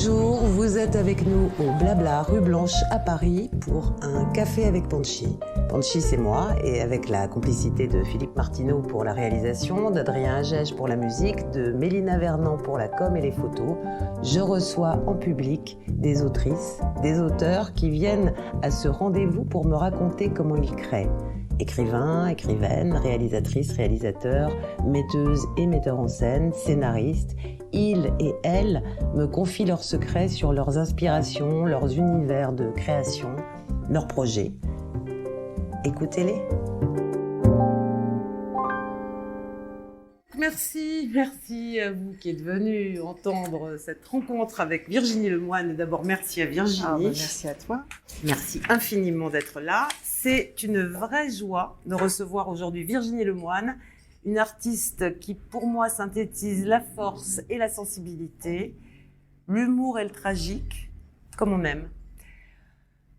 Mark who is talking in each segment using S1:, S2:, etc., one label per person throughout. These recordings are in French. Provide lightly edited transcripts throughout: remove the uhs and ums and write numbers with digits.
S1: jour, vous êtes avec nous au Blabla rue Blanche à Paris pour un café avec Panchi. Panchi, c'est moi, et avec la complicité de Philippe Martineau pour la réalisation, d'Adrien Agege pour la musique, de Mélina Vernant pour la com et les photos, je reçois en public des autrices, des auteurs qui viennent à ce rendez-vous pour me raconter comment ils créent. Écrivains, écrivaines, réalisatrices, réalisateurs, metteuses et metteurs en scène, scénaristes, ils et elles me confient leurs secrets sur leurs inspirations, leurs univers de création, leurs projets. Écoutez-les. Merci à vous qui êtes venus entendre cette rencontre avec Virginie Lemoine. D'abord, merci à Virginie.
S2: Merci à toi.
S1: Merci infiniment d'être là. C'est une vraie joie de recevoir aujourd'hui Virginie Lemoine, une artiste qui, pour moi, synthétise la force et la sensibilité, l'humour et le tragique, comme on aime.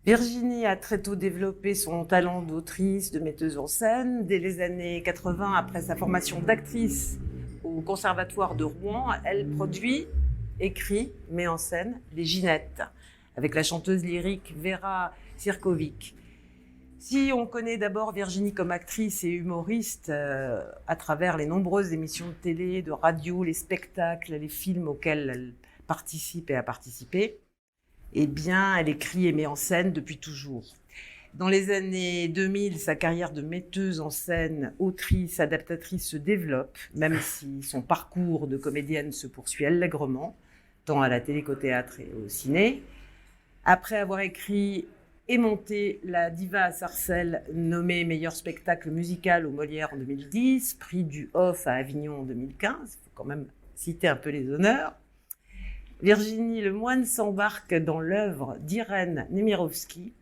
S1: Virginie a très tôt développé son talent d'autrice, de metteuse en scène. Dès les années 80, après sa formation d'actrice au Conservatoire de Rouen, elle produit, écrit, met en scène Les Ginettes, avec la chanteuse lyrique Vera Sirkovic. Si on connaît d'abord Virginie comme actrice et humoriste à travers les nombreuses émissions de télé, de radio, les spectacles, les films auxquels elle participe et a participé, eh bien, elle écrit et met en scène depuis toujours. Dans les années 2000, sa carrière de metteuse en scène, autrice, adaptatrice se développe, même si son parcours de comédienne se poursuit allègrement, tant à la télé qu'au théâtre et au ciné. Après avoir écrit et monté La Diva à Sarcelles, nommée meilleur spectacle musical au Molière en 2010, prix du Off à Avignon en 2015, il faut quand même citer un peu les honneurs. Virginie Lemoine s'embarque dans l'œuvre d'Irène Nemirovsky.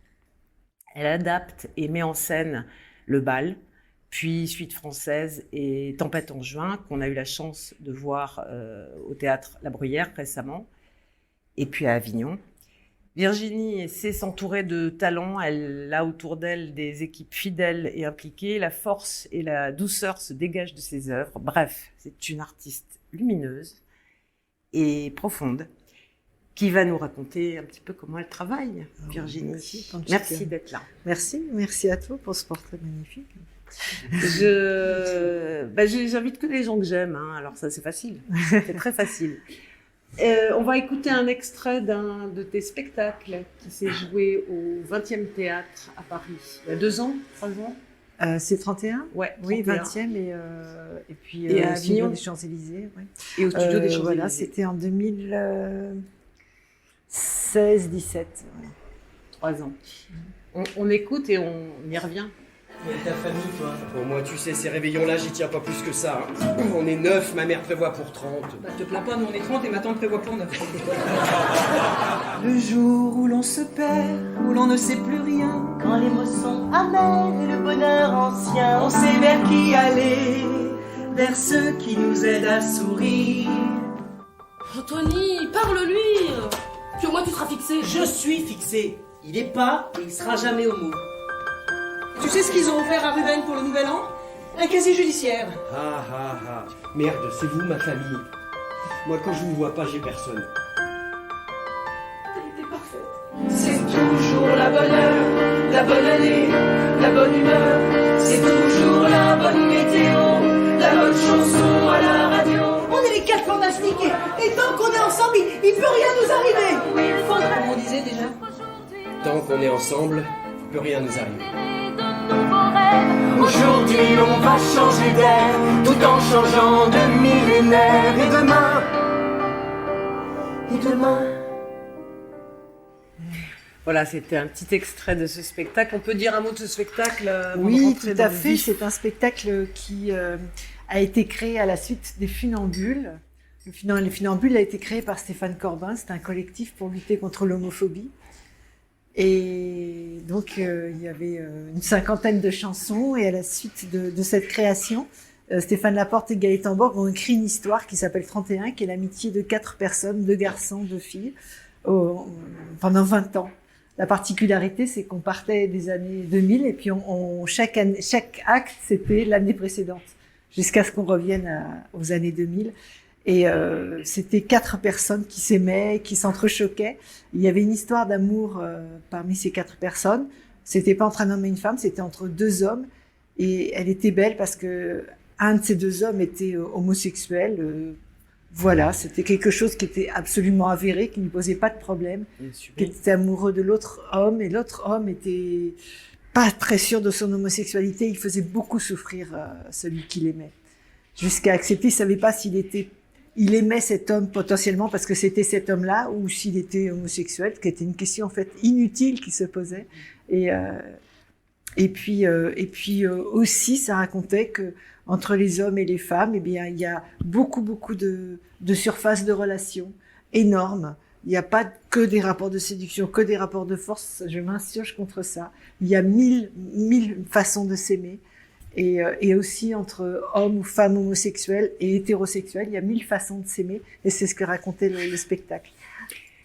S1: Elle adapte et met en scène Le Bal, puis Suite française et Tempête en juin, qu'on a eu la chance de voir au théâtre La Bruyère récemment, et puis à Avignon. Virginie sait s'entourer de talents, elle a autour d'elle des équipes fidèles et impliquées, la force et la douceur se dégagent de ses œuvres. Bref, c'est une artiste lumineuse et profonde, qui va nous raconter un petit peu comment elle travaille, Virginie. Merci d'être là.
S2: Merci à toi pour ce portrait magnifique.
S1: J'invite que les gens que j'aime, hein. Alors ça c'est facile, c'est très facile. On va écouter un extrait d'un de tes spectacles qui s'est joué au 20e théâtre à Paris, il y a 2 ans, 3 ans.
S2: C'est 31 ?
S1: Ouais, 31.
S2: Oui, 20e et puis
S1: et à
S2: au studio
S1: Avignon
S2: des Champs-Élysées. Ouais.
S1: Et au studio des Champs-Élysées.
S2: Voilà, c'était en 2016-17.
S1: 3 ans. On écoute et on y revient.
S3: Et ta famille, toi? Bon, moi, tu sais, ces réveillons-là, j'y tiens pas plus que ça. Hein. On est 9, ma mère prévoit pour 30.
S4: Bah, te plains pas, nous on est 30 et ma tante prévoit pour 9.
S5: Le jour où l'on se perd, où l'on ne sait plus rien, quand les mots sont amers et le bonheur ancien, on sait vers qui aller, vers ceux qui nous aident à sourire.
S4: Oh, Tony, parle-lui. Puis au moins tu seras fixé.
S3: Je suis fixé. Il est pas et il sera jamais homo.
S4: Tu sais ce qu'ils ont offert à Ruben pour le nouvel an? Un casier judiciaire.
S3: Ah. Merde, c'est vous, ma famille. Moi, quand je vous vois pas, j'ai personne.
S4: T'es parfaite.
S5: C'est toujours la bonne heure, la bonne année, la bonne humeur. C'est toujours la bonne météo, la bonne chanson à la radio. On est les 4 fantastiques et tant qu'on est ensemble, il peut rien nous arriver.
S4: Comme on disait déjà.
S3: Tant qu'on est ensemble, peut rien nous arriver.
S5: Aujourd'hui on va changer d'air, tout en changeant de millénaire. Et demain.
S1: Voilà, c'était un petit extrait de ce spectacle. On peut dire un mot de ce spectacle
S2: Oui, tout à fait. C'est un spectacle qui a été créé à la suite des Funambules. Les Funambules a été créé par Stéphane Corbin. C'est un collectif pour lutter contre l'homophobie. Et donc, il y avait une 50aine de chansons. Et à la suite de cette création, Stéphane Laporte et Gaëtan Borg ont écrit une histoire qui s'appelle 31, qui est l'amitié de 4 personnes, 2 garçons, 2 filles, pendant 20 ans. La particularité, c'est qu'on partait des années 2000 et puis chaque acte, c'était l'année précédente, jusqu'à ce qu'on revienne aux années 2000. Et c'était 4 personnes qui s'aimaient, qui s'entrechoquaient. Il y avait une histoire d'amour parmi ces 4 personnes. C'était pas entre un homme et une femme, c'était entre 2 hommes. Et elle était belle parce que un de ces 2 hommes était homosexuel. Voilà, c'était quelque chose qui était absolument avéré, qui ne posait pas de problème, qui était amoureux de l'autre homme. Et l'autre homme était pas très sûr de son homosexualité. Il faisait beaucoup souffrir celui qu'il aimait. Jusqu'à accepter, il savait pas il aimait cet homme potentiellement parce que c'était cet homme-là ou s'il était homosexuel, qui était une question en fait inutile qui se posait. Et puis aussi, ça racontait que entre les hommes et les femmes, eh bien, il y a beaucoup de surfaces de relations énormes. Il n'y a pas que des rapports de séduction, que des rapports de force. Je m'insurge contre ça. Il y a mille façons de s'aimer. Et aussi entre hommes ou femmes homosexuels et hétérosexuels, il y a 1000 façons de s'aimer, et c'est ce que racontait le spectacle.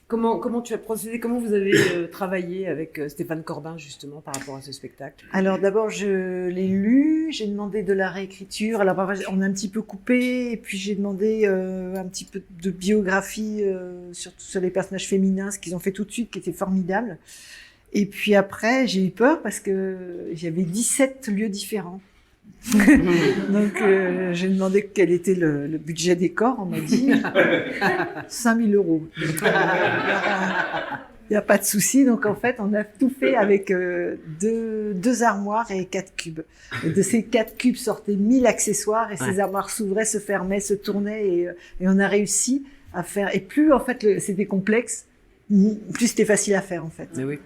S1: Comment tu as procédé? Comment vous avez travaillé avec Stéphane Corbin, justement, par rapport à ce spectacle?
S2: Alors d'abord, je l'ai lu, j'ai demandé de la réécriture. Alors on a un petit peu coupé, et puis j'ai demandé un petit peu de biographie, surtout sur les personnages féminins, ce qu'ils ont fait tout de suite, qui était formidable. Et puis après, j'ai eu peur parce que j'avais 17 lieux différents. Donc j'ai demandé quel était le budget décor, on m'a dit 5 000 €. Il n'y a pas de souci, donc en fait on a tout fait avec deux armoires et 4 cubes. Et de ces 4 cubes sortaient 1000 accessoires et ces armoires s'ouvraient, se fermaient, se tournaient et on a réussi à faire. Et plus en fait c'était complexe, plus c'était facile à faire en fait.
S1: Mais oui.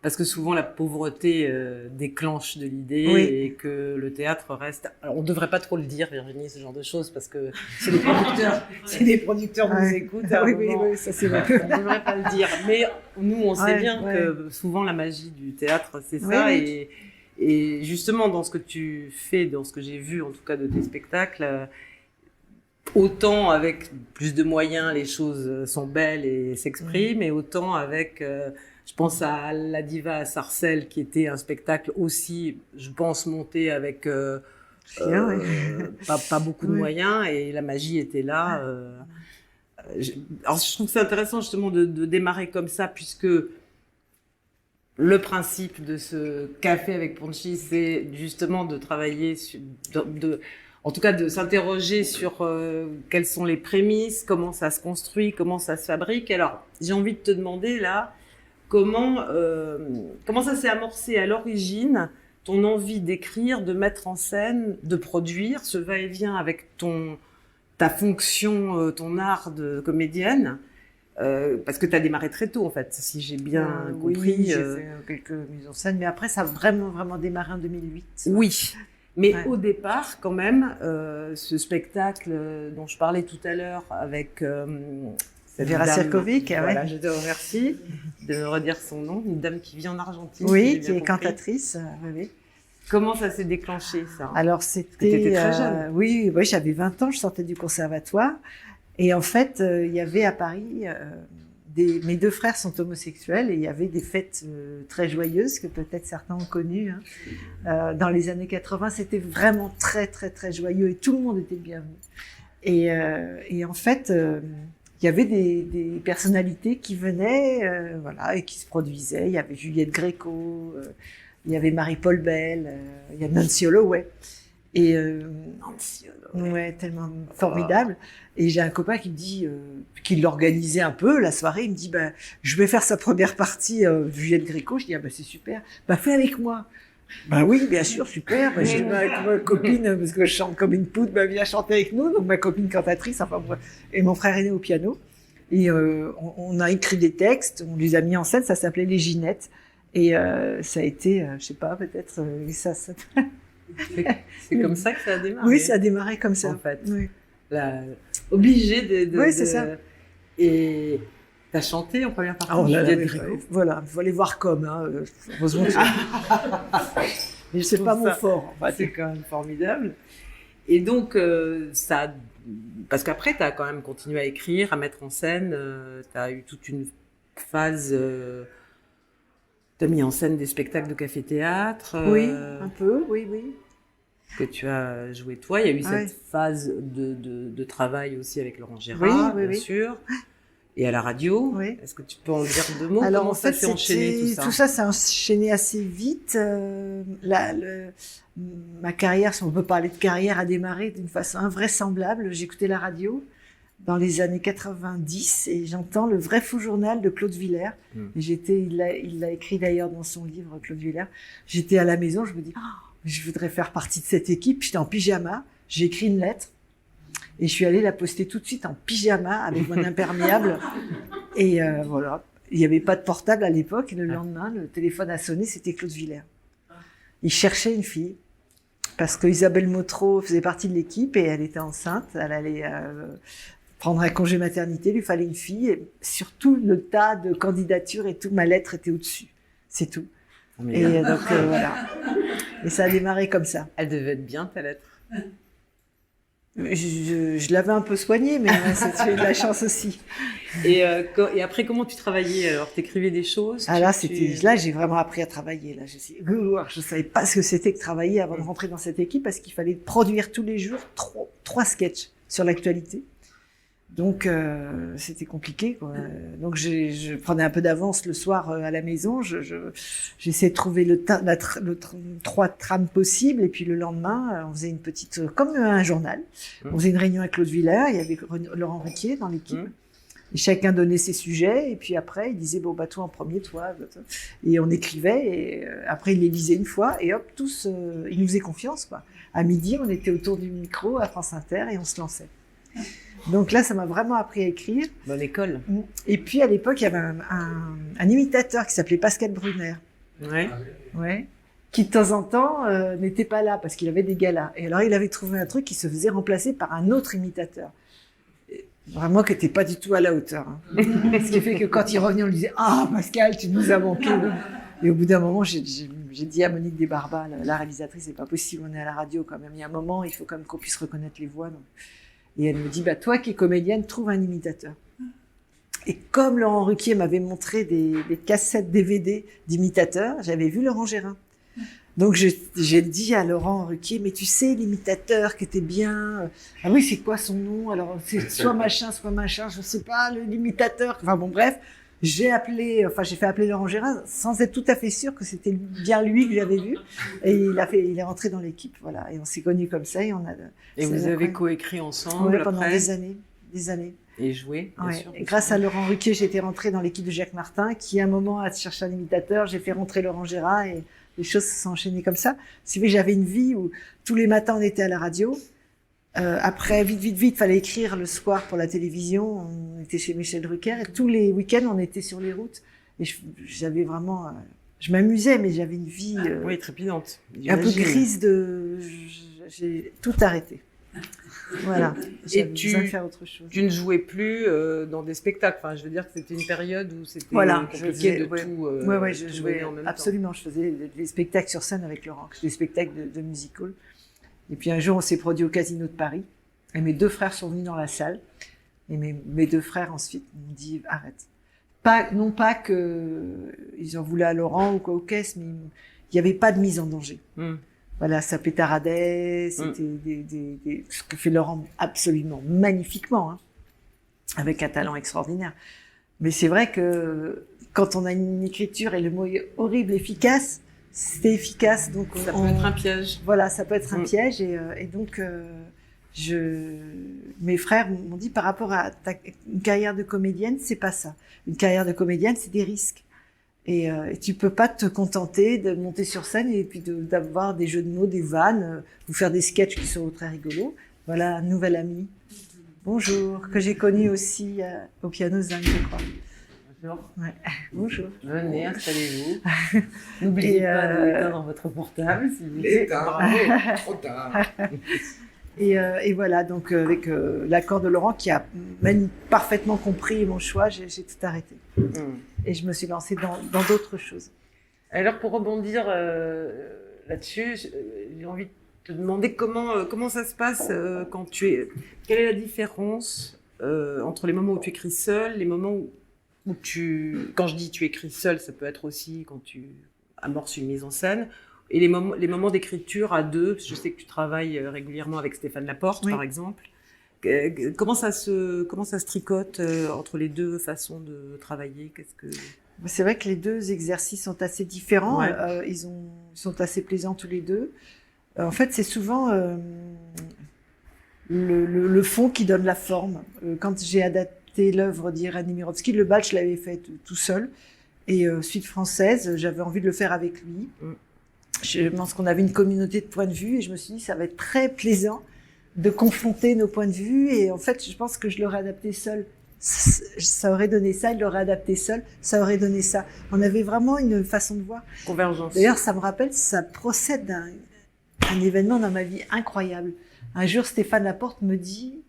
S1: Parce que souvent la pauvreté déclenche de l'idée et que le théâtre reste. Alors on ne devrait pas trop le dire, Virginie, ce genre de choses, parce que c'est les producteurs nous écoutent.
S2: Oui, ça c'est vrai.
S1: On ne devrait pas le dire. Mais nous, on sait bien que souvent la magie du théâtre, c'est ça.
S2: Oui.
S1: Et justement, dans ce que tu fais, dans ce que j'ai vu en tout cas de tes spectacles, autant avec plus de moyens, les choses sont belles et s'expriment, et autant avec... je pense à La Diva à Sarcelles, qui était un spectacle aussi, je pense, monté avec pas beaucoup de moyens, et la magie était là. Alors, je trouve que c'est intéressant justement de démarrer comme ça, puisque le principe de ce café avec Ponchi, c'est justement de travailler, en tout cas de s'interroger sur quelles sont les prémices, comment ça se construit, comment ça se fabrique. Alors, j'ai envie de te demander là, comment ça s'est amorcé à l'origine, ton envie d'écrire, de mettre en scène, de produire, ce va-et-vient avec ta fonction, ton art de comédienne, parce que tu as démarré très tôt en fait, si j'ai bien compris.
S2: Oui, j'ai fait quelques mises en scène, mais après ça a vraiment démarré en 2008.
S1: Oui, mais au départ quand même, ce spectacle dont je parlais tout à l'heure avec...
S2: Vera Sierkovic,
S1: voilà, je te remercie de me redire son nom, une dame qui vit en Argentine.
S2: Oui, qui est cantatrice. Oui.
S1: Comment ça s'est déclenché, ça?
S2: Alors,
S1: c'était... Tu étais très jeune.
S2: Oui, j'avais 20 ans, je sortais du conservatoire. Et en fait, il y avait à Paris, mes 2 frères sont homosexuels, et il y avait des fêtes très joyeuses, que peut-être certains ont connues. Dans les années 80, c'était vraiment très, très, très joyeux, et tout le monde était bienvenu. Et en fait... il y avait des personnalités qui venaient, et qui se produisaient. Il y avait Juliette Gréco, il y avait Marie-Paul Bell, il y a Nancy Holloway. Et
S1: Nancy Holloway.
S2: Ouais, tellement formidable. Et j'ai un copain qui me dit, qui l'organisait un peu la soirée. Il me dit, je vais faire sa première partie, Juliette Gréco. Je dis, c'est super. Fais avec moi. Oui, bien sûr, super. J'ai ma copine, parce que je chante comme une poudre, vient chanter avec nous. Donc ma copine cantatrice, et mon frère aîné au piano. Et on a écrit des textes, on les a mis en scène, ça s'appelait Les Ginettes. Et ça a été, je sais pas, peut-être ça.
S1: C'est comme ça que ça a démarré.
S2: Oui, ça a démarré comme ça.
S1: En fait.
S2: Oui.
S1: Obligé de...
S2: Oui, c'est ça.
S1: Et... T'as chanté en première partie
S2: Voilà, il faut aller voir comme. Heureusement que mais c'est pas mon fort. En fait.
S1: C'est quand même formidable. Et donc, parce qu'après, tu as quand même continué à écrire, à mettre en scène. Tu as eu toute une phase... tu as mis en scène des spectacles de café-théâtre.
S2: Oui, un peu, oui.
S1: que tu as joué toi. Il y a eu
S2: Ouais.
S1: cette phase de travail aussi avec Laurent Gérard,
S2: Oui,
S1: bien sûr. Et à la radio.
S2: Oui.
S1: Est-ce que tu peux en dire 2 mots?
S2: Alors
S1: Comment
S2: en fait,
S1: ça s'est enchaîné tout ça?
S2: tout ça s'est enchaîné assez vite. Ma carrière, si on peut parler de carrière, a démarré d'une façon invraisemblable. J'écoutais la radio dans les années 90 et j'entends le vrai faux journal de Claude Villers. Et il l'a écrit d'ailleurs dans son livre, Claude Villers. J'étais à la maison, je me dis, je voudrais faire partie de cette équipe. J'étais en pyjama, j'ai écrit une lettre. Et je suis allée la poster tout de suite en pyjama avec mon imperméable. Et voilà. Il n'y avait pas de portable à l'époque. Et le lendemain, le téléphone a sonné, c'était Claude Villers. Il cherchait une fille. Parce que Isabelle Motro faisait partie de l'équipe et elle était enceinte. Elle allait prendre un congé maternité. Il lui fallait une fille. Et surtout, le tas de candidatures et tout, ma lettre était au-dessus. C'est tout. Et donc, voilà. Et ça a démarré comme ça.
S1: Elle devait être bien, ta lettre.
S2: Je l'avais un peu soignée, mais j'ai eu de la chance aussi.
S1: Et après, comment tu travaillais? Alors, t'écrivais des choses?
S2: Ah là, là, j'ai vraiment appris à travailler. Là, je savais pas ce que c'était que travailler avant de rentrer dans cette équipe parce qu'il fallait produire tous les jours 3 sketchs sur l'actualité. Donc, c'était compliqué, quoi. Donc, je prenais un peu d'avance le soir à la maison. J'essayais de trouver 3 trames possibles. Et puis, le lendemain, on faisait une petite, comme un journal. On faisait une réunion avec Claude Villers. Il y avait Laurent Ruquier dans l'équipe. Et chacun donnait ses sujets. Et puis après, il disait, bon, bah, toi en premier, toi. Et on écrivait. Et après, il les lisait une fois. Et hop, tous, ils nous faisaient confiance, quoi. À midi, on était autour du micro à France Inter et on se lançait. Donc là, ça m'a vraiment appris à écrire.
S1: Bonne école.
S2: Et puis, à l'époque, il y avait un imitateur qui s'appelait Pascal Brunner.
S1: Ouais.
S2: Ouais. Qui, de temps en temps, n'était pas là parce qu'il avait des galas. Et alors, il avait trouvé un truc qui se faisait remplacer par un autre imitateur. Et vraiment, qui n'était pas du tout à la hauteur. Hein. Ce qui fait que quand il revenait, on lui disait « Ah, Pascal, tu nous as manqué !» Et au bout d'un moment, j'ai dit à Monique Desbarbas, la réalisatrice, c'est pas possible, on est à la radio quand même. Il y a un moment, il faut quand même qu'on puisse reconnaître les voix. Donc. Et elle me dit, bah, toi qui es comédienne, trouve un imitateur. Et comme Laurent Ruquier m'avait montré des cassettes DVD d'imitateurs, j'avais vu Laurent Gérard. Donc, j'ai dit à Laurent Ruquier, mais tu sais, l'imitateur qui était bien, ah oui, c'est quoi son nom? Alors, c'est soit machin, je sais pas, l'imitateur. Enfin bon, bref. J'ai fait appeler Laurent Gérard sans être tout à fait sûr que c'était bien lui que j'avais vu. Et il est rentré dans l'équipe, voilà. Et on s'est connus comme ça et
S1: vous avez coécrit ensemble
S2: pendant
S1: après.
S2: des années.
S1: Et joué, bien sûr.
S2: Et grâce à Laurent Ruquier, j'étais rentrée dans l'équipe de Jacques Martin, qui à un moment a cherché un imitateur. J'ai fait rentrer Laurent Gérard et les choses se sont enchaînées comme ça. C'est vrai que j'avais une vie où tous les matins on était à la radio. Après, vite, fallait écrire le soir pour la télévision. On était chez Michel Drucker et tous les week-ends, on était sur les routes. Et j'avais vraiment, je m'amusais, mais j'avais une vie
S1: oui, trépidante.
S2: un peu grise j'ai tout arrêté. Voilà. J'avais besoin de faire autre chose.
S1: Tu ne jouais plus dans des spectacles. Enfin, je veux dire que c'était une période où c'était compliqué de tout.
S2: Je jouais
S1: en même
S2: absolument. Je faisais des spectacles sur scène avec Laurent, des spectacles de musical. Et puis un jour, on s'est produit au Casino de Paris. Et mes 2 frères sont venus dans la salle. Et mes 2 frères, ensuite, m'ont dit « Arrête ». Non pas qu'ils en voulaient à Laurent ou quoi aux caisses, mais il n'y avait pas de mise en danger. Voilà, ça pétaradait, c'était ce que fait Laurent absolument magnifiquement, hein, avec un talent extraordinaire. Mais c'est vrai que quand on a une écriture et le mot est horrible, efficace, c'était efficace, donc
S1: ça peut être un piège.
S2: Voilà, ça peut être un piège, et donc mes frères m'ont dit par rapport à une carrière de comédienne, c'est pas ça. Une carrière de comédienne, c'est des risques, et tu peux pas te contenter de monter sur scène et puis d'avoir des jeux de mots, des vannes, ou faire des sketchs qui sont très rigolos. Voilà un nouvel ami. Bonjour, que j'ai connu aussi au piano zinc, je crois.
S1: Bonjour.
S2: Ouais. Bonjour.
S1: Venez, installez-vous. N'oubliez pas d'éteindre votre portable, s'il vous plaît.
S3: Bravo, trop tard.
S2: Et voilà, donc avec l'accord de Laurent qui a même parfaitement compris mon choix, j'ai tout arrêté. Et je me suis lancée dans d'autres choses.
S1: Alors pour rebondir là-dessus, j'ai envie de te demander comment ça se passe quand tu es... Quelle est la différence entre les moments où tu écris seul, les moments où tu... Quand je dis tu écris seul, ça peut être aussi quand tu amorces une mise en scène, Et les moments d'écriture à deux, je sais que tu travailles régulièrement avec Stéphane Laporte,
S2: Oui.
S1: par exemple. Comment ça se tricote entre les deux façons de travailler?
S2: C'est vrai que les deux exercices sont assez différents.
S1: Ouais.
S2: Ils sont assez plaisants tous les deux. En fait, c'est souvent le fond qui donne la forme. Quand j'ai adapté l'œuvre d'Irène Nemirovsky, le bal, je l'avais fait tout seul. Et Suite française, j'avais envie de le faire avec lui. Je pense qu'on avait une communauté de points de vue et je me suis dit, ça va être très plaisant de confronter nos points de vue. Et en fait, je pense que je l'aurais adapté seul. Ça aurait donné ça, il l'aurait adapté seul, ça aurait donné ça. On avait vraiment une façon de voir.
S1: Convergence.
S2: D'ailleurs, ça me rappelle, ça procède d'un événement dans ma vie incroyable. Un jour, Stéphane Laporte me dit,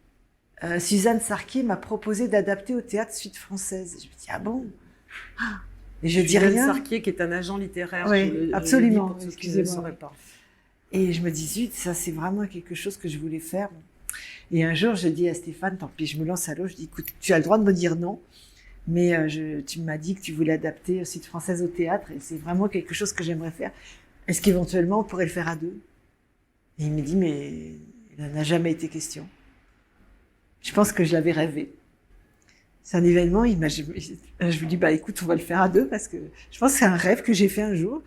S2: Suzanne Sarquier m'a proposé d'adapter au théâtre Suite française. Je me dis, ah bon? Et je dis
S1: Suzanne
S2: rien.
S1: Sarquier, qui est un agent littéraire.
S2: Oui,
S1: je le
S2: absolument.
S1: dis pour ceux qui ne
S2: Excusez-moi.
S1: le sauraient pas.
S2: Et je me dis, zut, ça c'est vraiment quelque chose que je voulais faire. Et un jour, je dis à Stéphane, tant pis, je me lance à l'eau, je dis, écoute, tu as le droit de me dire non, mais tu m'as dit que tu voulais adapter Suite française au théâtre, et c'est vraiment quelque chose que j'aimerais faire. Est-ce qu'éventuellement on pourrait le faire à deux? Et il me dit, mais il n'en a jamais été question. Je pense que je l'avais rêvé. C'est un événement, je lui dis, bah écoute, on va le faire à deux, parce que je pense que c'est un rêve que j'ai fait un jour.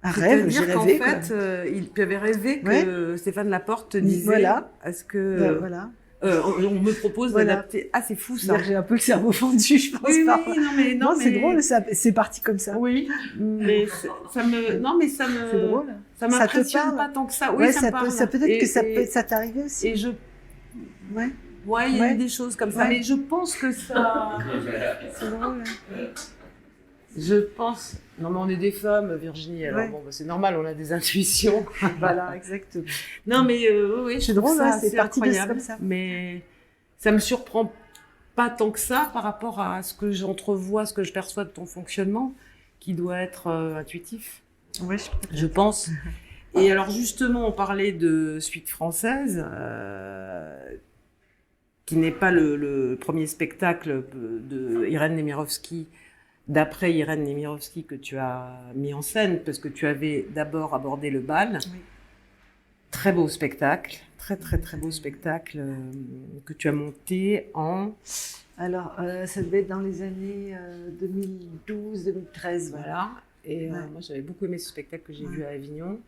S2: Un rêve, j'ai
S1: C'est-à-dire
S2: rêvé.
S1: qu'en fait, tu avais rêvé que Stéphane Laporte disait,
S2: Voilà.
S1: est-ce que
S2: Voilà.
S1: on me propose
S2: Voilà.
S1: d'adapter. Ah, c'est fou ça.
S2: C'est-à-dire que j'ai un peu le cerveau fendu, je pense.
S1: Oui,
S2: pas.
S1: oui, non mais
S2: Non, c'est drôle, c'est parti comme ça.
S1: Oui, mais ça me, non mais ça me,
S2: C'est drôle.
S1: ça
S2: Ça te
S1: m'impressionne
S2: parle
S1: pas tant que ça. Oui,
S2: Ouais,
S1: ça me parle.
S2: peut-être que ça
S1: Et-
S2: ça t'est arrivé aussi.
S1: Et
S2: Ouais,
S1: il y a
S2: Ouais.
S1: eu des choses comme ça,
S2: Ouais.
S1: mais je pense que ça.
S2: c'est drôle.
S1: Je pense. Non, mais on est des femmes, Virginie. Alors
S2: Ouais.
S1: bon, bah, c'est normal, on a des intuitions.
S2: Voilà, exactement.
S1: Non, mais oui,
S2: C'est
S1: je trouve
S2: drôle,
S1: ça
S2: ouais, c'est
S1: assez
S2: parti de
S1: incroyable.
S2: comme ça.
S1: Mais ça me surprend pas tant que ça par rapport à ce que j'entrevois, ce que je perçois de ton fonctionnement, qui doit être intuitif,
S2: Ouais,
S1: je pense. Et alors justement, on parlait de Suite française, qui n'est pas le premier spectacle de Irène Nemirovsky, d'après Irène Nemirovsky, que tu as mis en scène, parce que tu avais d'abord abordé le bal.
S2: Oui.
S1: Très beau spectacle, très beau spectacle que tu as monté en...
S2: Alors, ça devait être dans les années 2012-2013.
S1: Voilà. Et
S2: Ouais.
S1: moi, j'avais beaucoup aimé ce spectacle que j'ai
S2: Ouais.
S1: vu à Avignon.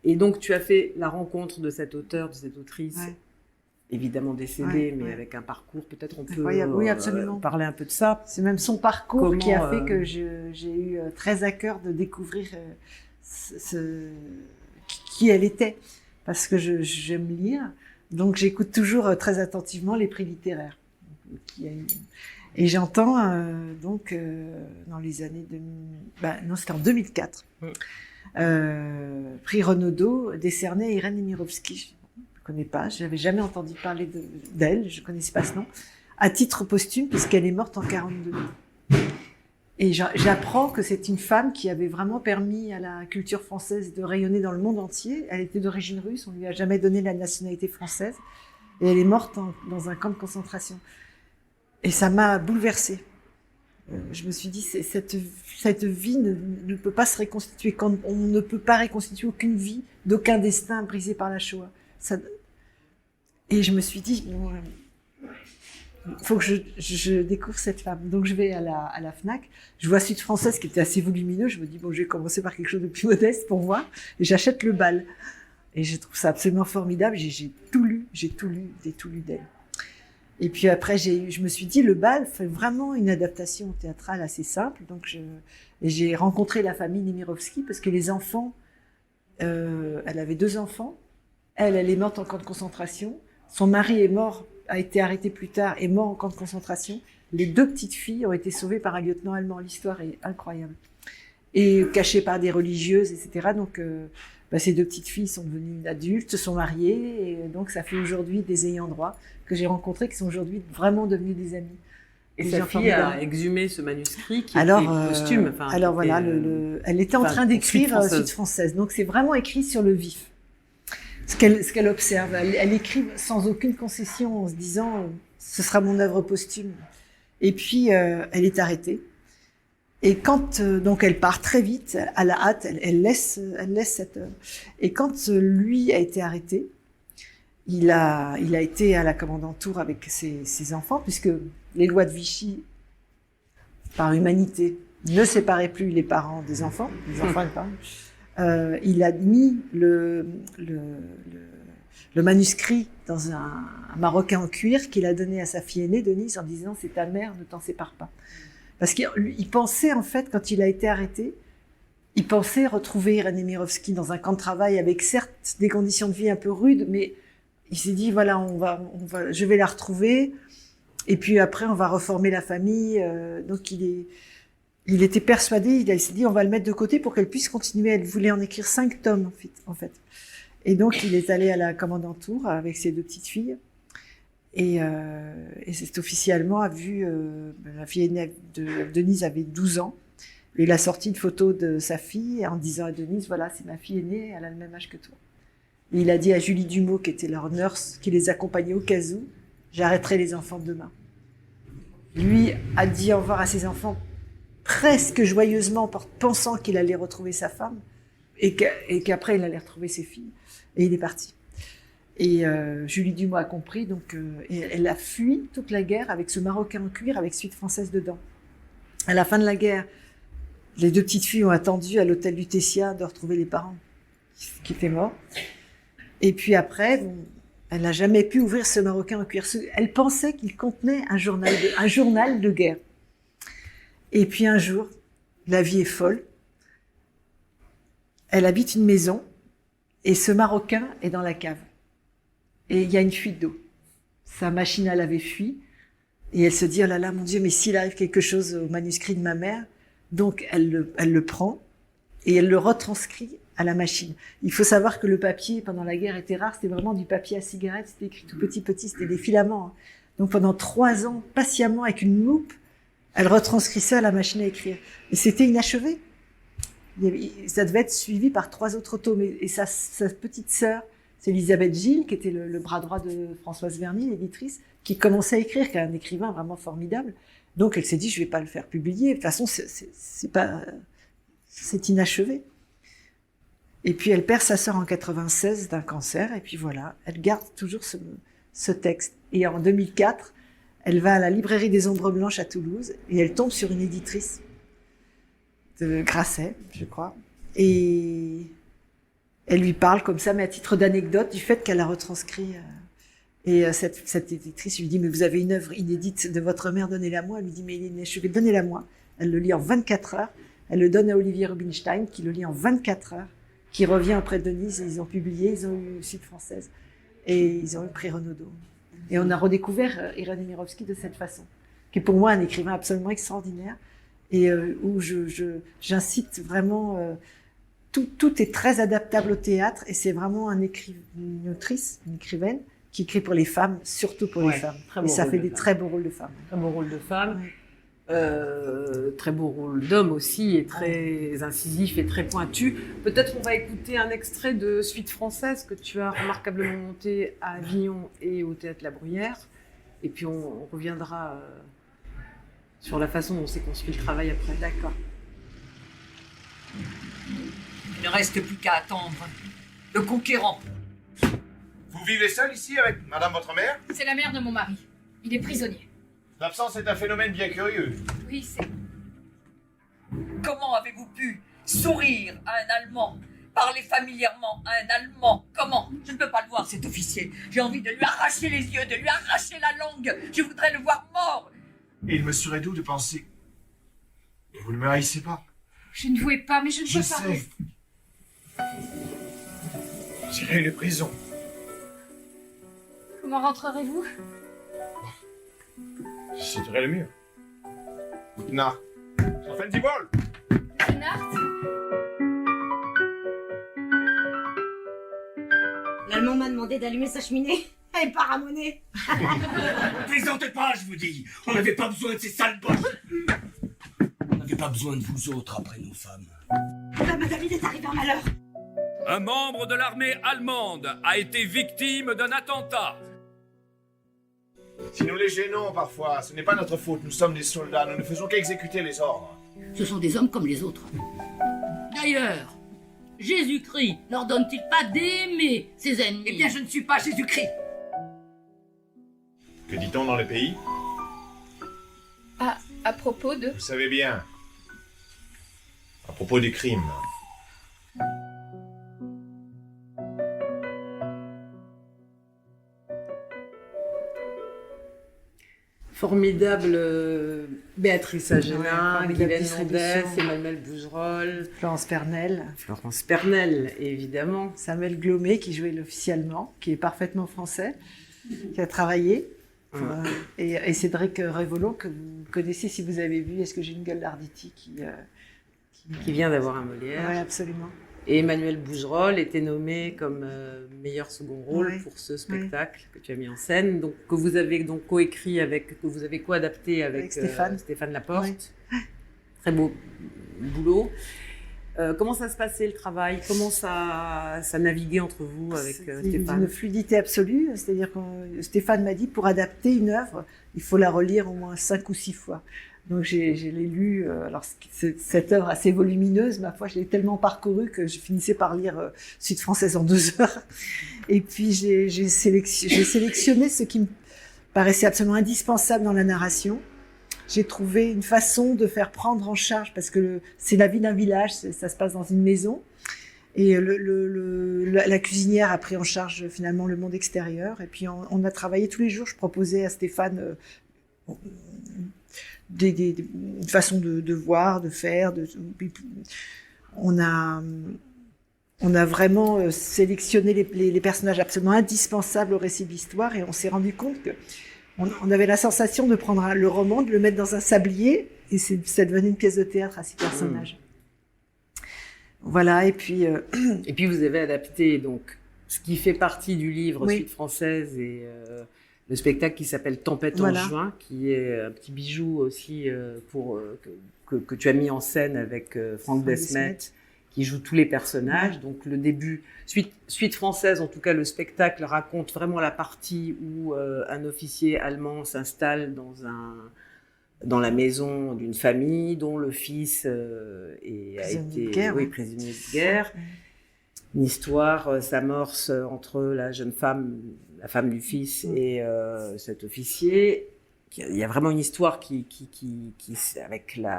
S1: Et donc, tu as fait la rencontre de cet auteur, de cette autrice,
S2: Ouais.
S1: évidemment décédée,
S2: Ouais,
S1: mais
S2: ouais.
S1: avec un parcours. Peut-être on peut
S2: Incroyable. Oui, absolument.
S1: parler un peu de ça.
S2: C'est même son parcours
S1: Comment,
S2: qui a fait que j'ai eu très à cœur de découvrir qui elle était. Parce que j'aime lire, donc j'écoute toujours très attentivement les prix littéraires. Et j'entends donc dans les années non, c'était en 2004, prix Renaudot décerné à Irène Nemirovsky. Je ne connais pas, je n'avais jamais entendu parler d'elle, je ne connaissais pas ce nom, à titre posthume puisqu'elle est morte en 42. Et j'apprends que c'est une femme qui avait vraiment permis à la culture française de rayonner dans le monde entier. Elle était d'origine russe, on lui a jamais donné la nationalité française. Et elle est morte dans un camp de concentration. Et ça m'a bouleversée. Je me suis dit, cette vie ne peut pas se reconstituer. Quand on ne peut pas reconstituer aucune vie, d'aucun destin brisé par la Shoah. Et je me suis dit, bon, il faut que je découvre cette femme. Donc je vais à la Fnac, je vois Suite française qui était assez volumineux, je me dis bon, je vais commencer par quelque chose de plus modeste pour voir, et j'achète le bal. Et je trouve ça absolument formidable, j'ai tout lu d'elle. Et puis après, je me suis dit, le bal fait vraiment une adaptation théâtrale assez simple, donc j'ai rencontré la famille Nemirovsky, parce que les enfants, elle avait 2 enfants, elle est morte en camp de concentration, son mari est mort, a été arrêté plus tard, est mort en camp de concentration. Les 2 petites filles ont été sauvées par un lieutenant allemand. L'histoire est incroyable. Et cachées par des religieuses, etc. Donc, ces 2 petites filles sont devenues adultes, se sont mariées, et donc ça fait aujourd'hui des ayants droit que j'ai rencontrés, qui sont aujourd'hui vraiment devenus des amis.
S1: Et
S2: Des
S1: sa
S2: gens
S1: fille a
S2: formidables.
S1: exhumé ce manuscrit qui
S2: Alors,
S1: était posthume.
S2: alors voilà, elle était en train d'écrire
S1: Suite
S2: Suite française. Donc c'est vraiment écrit sur le vif. Ce qu'elle observe. Elle écrit sans aucune concession en se disant ce sera mon œuvre posthume. Et puis elle est arrêtée. Et quand donc elle part très vite, à la hâte, elle laisse cette. Et quand lui a été arrêté, il a été à la commandanture avec ses enfants, puisque les lois de Vichy, par humanité, ne séparaient plus les parents des enfants, les enfants et les parents. Il a mis le manuscrit dans un maroquin en cuir qu'il a donné à sa fille aînée, Denise, en disant « c'est ta mère, ne t'en sépare pas ». Parce qu'il pensait, en fait, quand il a été arrêté, il pensait retrouver Irène Nemirovsky dans un camp de travail avec certes des conditions de vie un peu rudes, mais il s'est dit, voilà, je vais la retrouver, et puis après, on va reformer la famille. Donc, il était persuadé, il s'est dit, on va le mettre de côté pour qu'elle puisse continuer. Elle voulait en écrire 5 tomes, en fait. Et donc, il est allé à la commandanture avec ses 2 petites filles. Et c'est officiellement a vu, la fille aînée de Denise avait 12 ans. Et il a sorti une photo de sa fille en disant à Denise, voilà, c'est ma fille aînée, elle a le même âge que toi. Et il a dit à Julie Dumont, qui était leur nurse, qui les accompagnait au cas où, j'arrêterai les enfants demain. Lui a dit au revoir à ses enfants presque joyeusement, pensant qu'il allait retrouver sa femme et qu'après il allait retrouver ses filles. Et il est parti. Et Julie Dumont a compris, donc et elle a fui toute la guerre avec ce maroquin en cuir avec suite française dedans. À la fin de la guerre, les 2 petites filles ont attendu à l'hôtel Lutetia de retrouver les parents qui étaient morts. Et puis après, elle n'a jamais pu ouvrir ce maroquin en cuir. Elle pensait qu'il contenait un journal de guerre. Et puis un jour, la vie est folle. Elle habite une maison et ce maroquin est dans la cave. Et il y a une fuite d'eau. Sa machine à laver fuit. Et elle se dit, oh là là, mon Dieu, mais s'il arrive quelque chose au manuscrit de ma mère. Donc, elle le prend et elle le retranscrit à la machine. Il faut savoir que le papier, pendant la guerre, était rare. C'était vraiment du papier à cigarette. C'était écrit tout petit, c'était des filaments. Donc, pendant 3 ans, patiemment, avec une loupe, elle retranscrit ça à la machine à écrire. Et c'était inachevé. Ça devait être suivi par 3 autres tomes. Et sa petite sœur, c'est Elisabeth Gilles, qui était le bras droit de Françoise Verny, l'éditrice, qui commençait à écrire, qui est un écrivain vraiment formidable. Donc, elle s'est dit, je vais pas le faire publier. De toute façon, c'est inachevé. Et puis, elle perd sa sœur en 96 d'un cancer. Et puis voilà, elle garde toujours ce texte. Et en 2004, elle va à la librairie des Ombres Blanches à Toulouse et elle tombe sur une éditrice de Grasset, je crois. Et elle lui parle comme ça, mais à titre d'anecdote, du fait qu'elle a retranscrit. Et cette éditrice lui dit, mais vous avez une œuvre inédite de votre mère, donnez-la moi. Elle lui dit, mais il est inachevé, donnez-la moi. Elle le lit en 24 heures. Elle le donne à Olivier Rubinstein, qui le lit en 24 heures, qui revient après Denise. Et ils ont publié, ils ont eu Sud Française. Et ils ont eu prix Renaudot. Et on a redécouvert Irène Nemirovsky de cette façon, qui est pour moi un écrivain absolument extraordinaire. Et où j'incite vraiment... Tout est très adaptable au théâtre. Et c'est vraiment une autrice, une écrivaine, qui écrit pour les femmes, surtout pour les femmes. Et ça fait des très beaux rôles de femmes.
S1: Très beaux rôles de femmes. Très beau rôle d'homme aussi, et très incisif et très pointu. Peut-être on va écouter un extrait de Suite française que tu as remarquablement monté à Avignon et au Théâtre La Bruyère. Et puis on reviendra sur la façon dont s'est construit le travail après.
S2: D'accord.
S6: Il ne reste plus qu'à attendre le conquérant.
S7: Vous vivez seul ici avec madame votre mère?
S8: C'est la mère de mon mari. Il est prisonnier.
S7: L'absence est un phénomène bien curieux.
S8: Oui, c'est...
S6: Comment avez-vous pu sourire à un Allemand, parler familièrement à un Allemand? Comment? Je ne peux pas le voir, cet officier. J'ai envie de lui arracher les yeux, de lui arracher la langue. Je voudrais le voir mort.
S7: Et il me serait doux de penser que vous ne me haïssez pas.
S8: Je ne voulais pas, mais je ne peux pas.
S7: Je sais. J'irai à une prison.
S8: Comment rentrerez-vous?
S7: Je serait le mieux. Na. Ça fait du vol.
S8: Renard?
S9: L'Allemand m'a demandé d'allumer sa cheminée. Elle part à monnaie.
S10: Plaisantez pas, je vous dis. On n'avait pas besoin de ces sales boches. On n'avait pas besoin de vous autres après nos femmes.
S9: Madame, il est arrivé un malheur.
S11: Un membre de l'armée allemande a été victime d'un attentat.
S7: Si nous les gênons parfois, ce n'est pas notre faute. Nous sommes des soldats. Nous ne faisons qu'exécuter les ordres.
S6: Ce sont des hommes comme les autres. D'ailleurs, Jésus-Christ n'ordonne-t-il pas d'aimer ses ennemis? Eh bien, je ne suis pas Jésus-Christ.
S7: Que dit-on dans le pays?
S8: Ah, à propos de...
S7: Vous savez bien. À propos du crime.
S1: Formidable Béatrice Agénin,
S2: formidable
S1: Guylaine
S2: distribution.
S1: Mondès, Emmanuel Bougerolles,
S2: Florence Pernel,
S1: Florence Pernel, évidemment.
S2: Samuel Glomet qui jouait l'officiellement, qui est parfaitement français, qui a travaillé. Et Cédric Révolo, que vous connaissez si vous avez vu Est-ce que j'ai une gueule d'Arditi
S1: qui vient d'avoir un Molière.
S2: Oui, absolument.
S1: Et Emmanuel Bougerolles était nommé comme meilleur second rôle
S2: Ouais.
S1: pour ce spectacle que tu as mis en scène, donc que vous avez donc coécrit avec, que vous avez co-adapté avec Stéphane Laporte.
S2: Ouais.
S1: Très beau boulot. Comment ça se passait le travail? Comment ça naviguait entre vous avec Stéphane?
S2: Une fluidité absolue, c'est-à-dire que Stéphane m'a dit pour adapter une œuvre, il faut la relire au moins 5 ou 6 fois. Donc je l'ai lu, alors cette œuvre assez volumineuse, ma foi, je l'ai tellement parcourue que je finissais par lire Suite française en 2 heures. Et puis j'ai sélectionné ce qui me paraissait absolument indispensable dans la narration. J'ai trouvé une façon de faire prendre en charge, parce que c'est la vie d'un village, ça se passe dans une maison, et la cuisinière a pris en charge finalement le monde extérieur. Et puis on a travaillé tous les jours. Je proposais à Stéphane une façon de voir, de faire. On a vraiment sélectionné les personnages absolument indispensables au récit de l'histoire, et on s'est rendu compte que on avait la sensation de prendre le roman, de le mettre dans un sablier, et ça devenait une pièce de théâtre à 6 personnages. Voilà, et puis...
S1: Et puis vous avez adapté donc ce qui fait partie du livre
S2: Oui.
S1: Suite française et le spectacle qui s'appelle Tempête
S2: Voilà.
S1: en juin, qui est un petit bijou aussi que tu as mis en scène avec Franck Desmet, qui joue tous les personnages.
S2: Ouais.
S1: Donc le début, suite française, en tout cas le spectacle raconte vraiment la partie où un officier allemand s'installe dans la maison d'une famille dont le fils a été prisonnier de guerre. Une histoire s'amorce entre la jeune femme, la femme du fils, et cet officier. Il y a vraiment une histoire qui avec une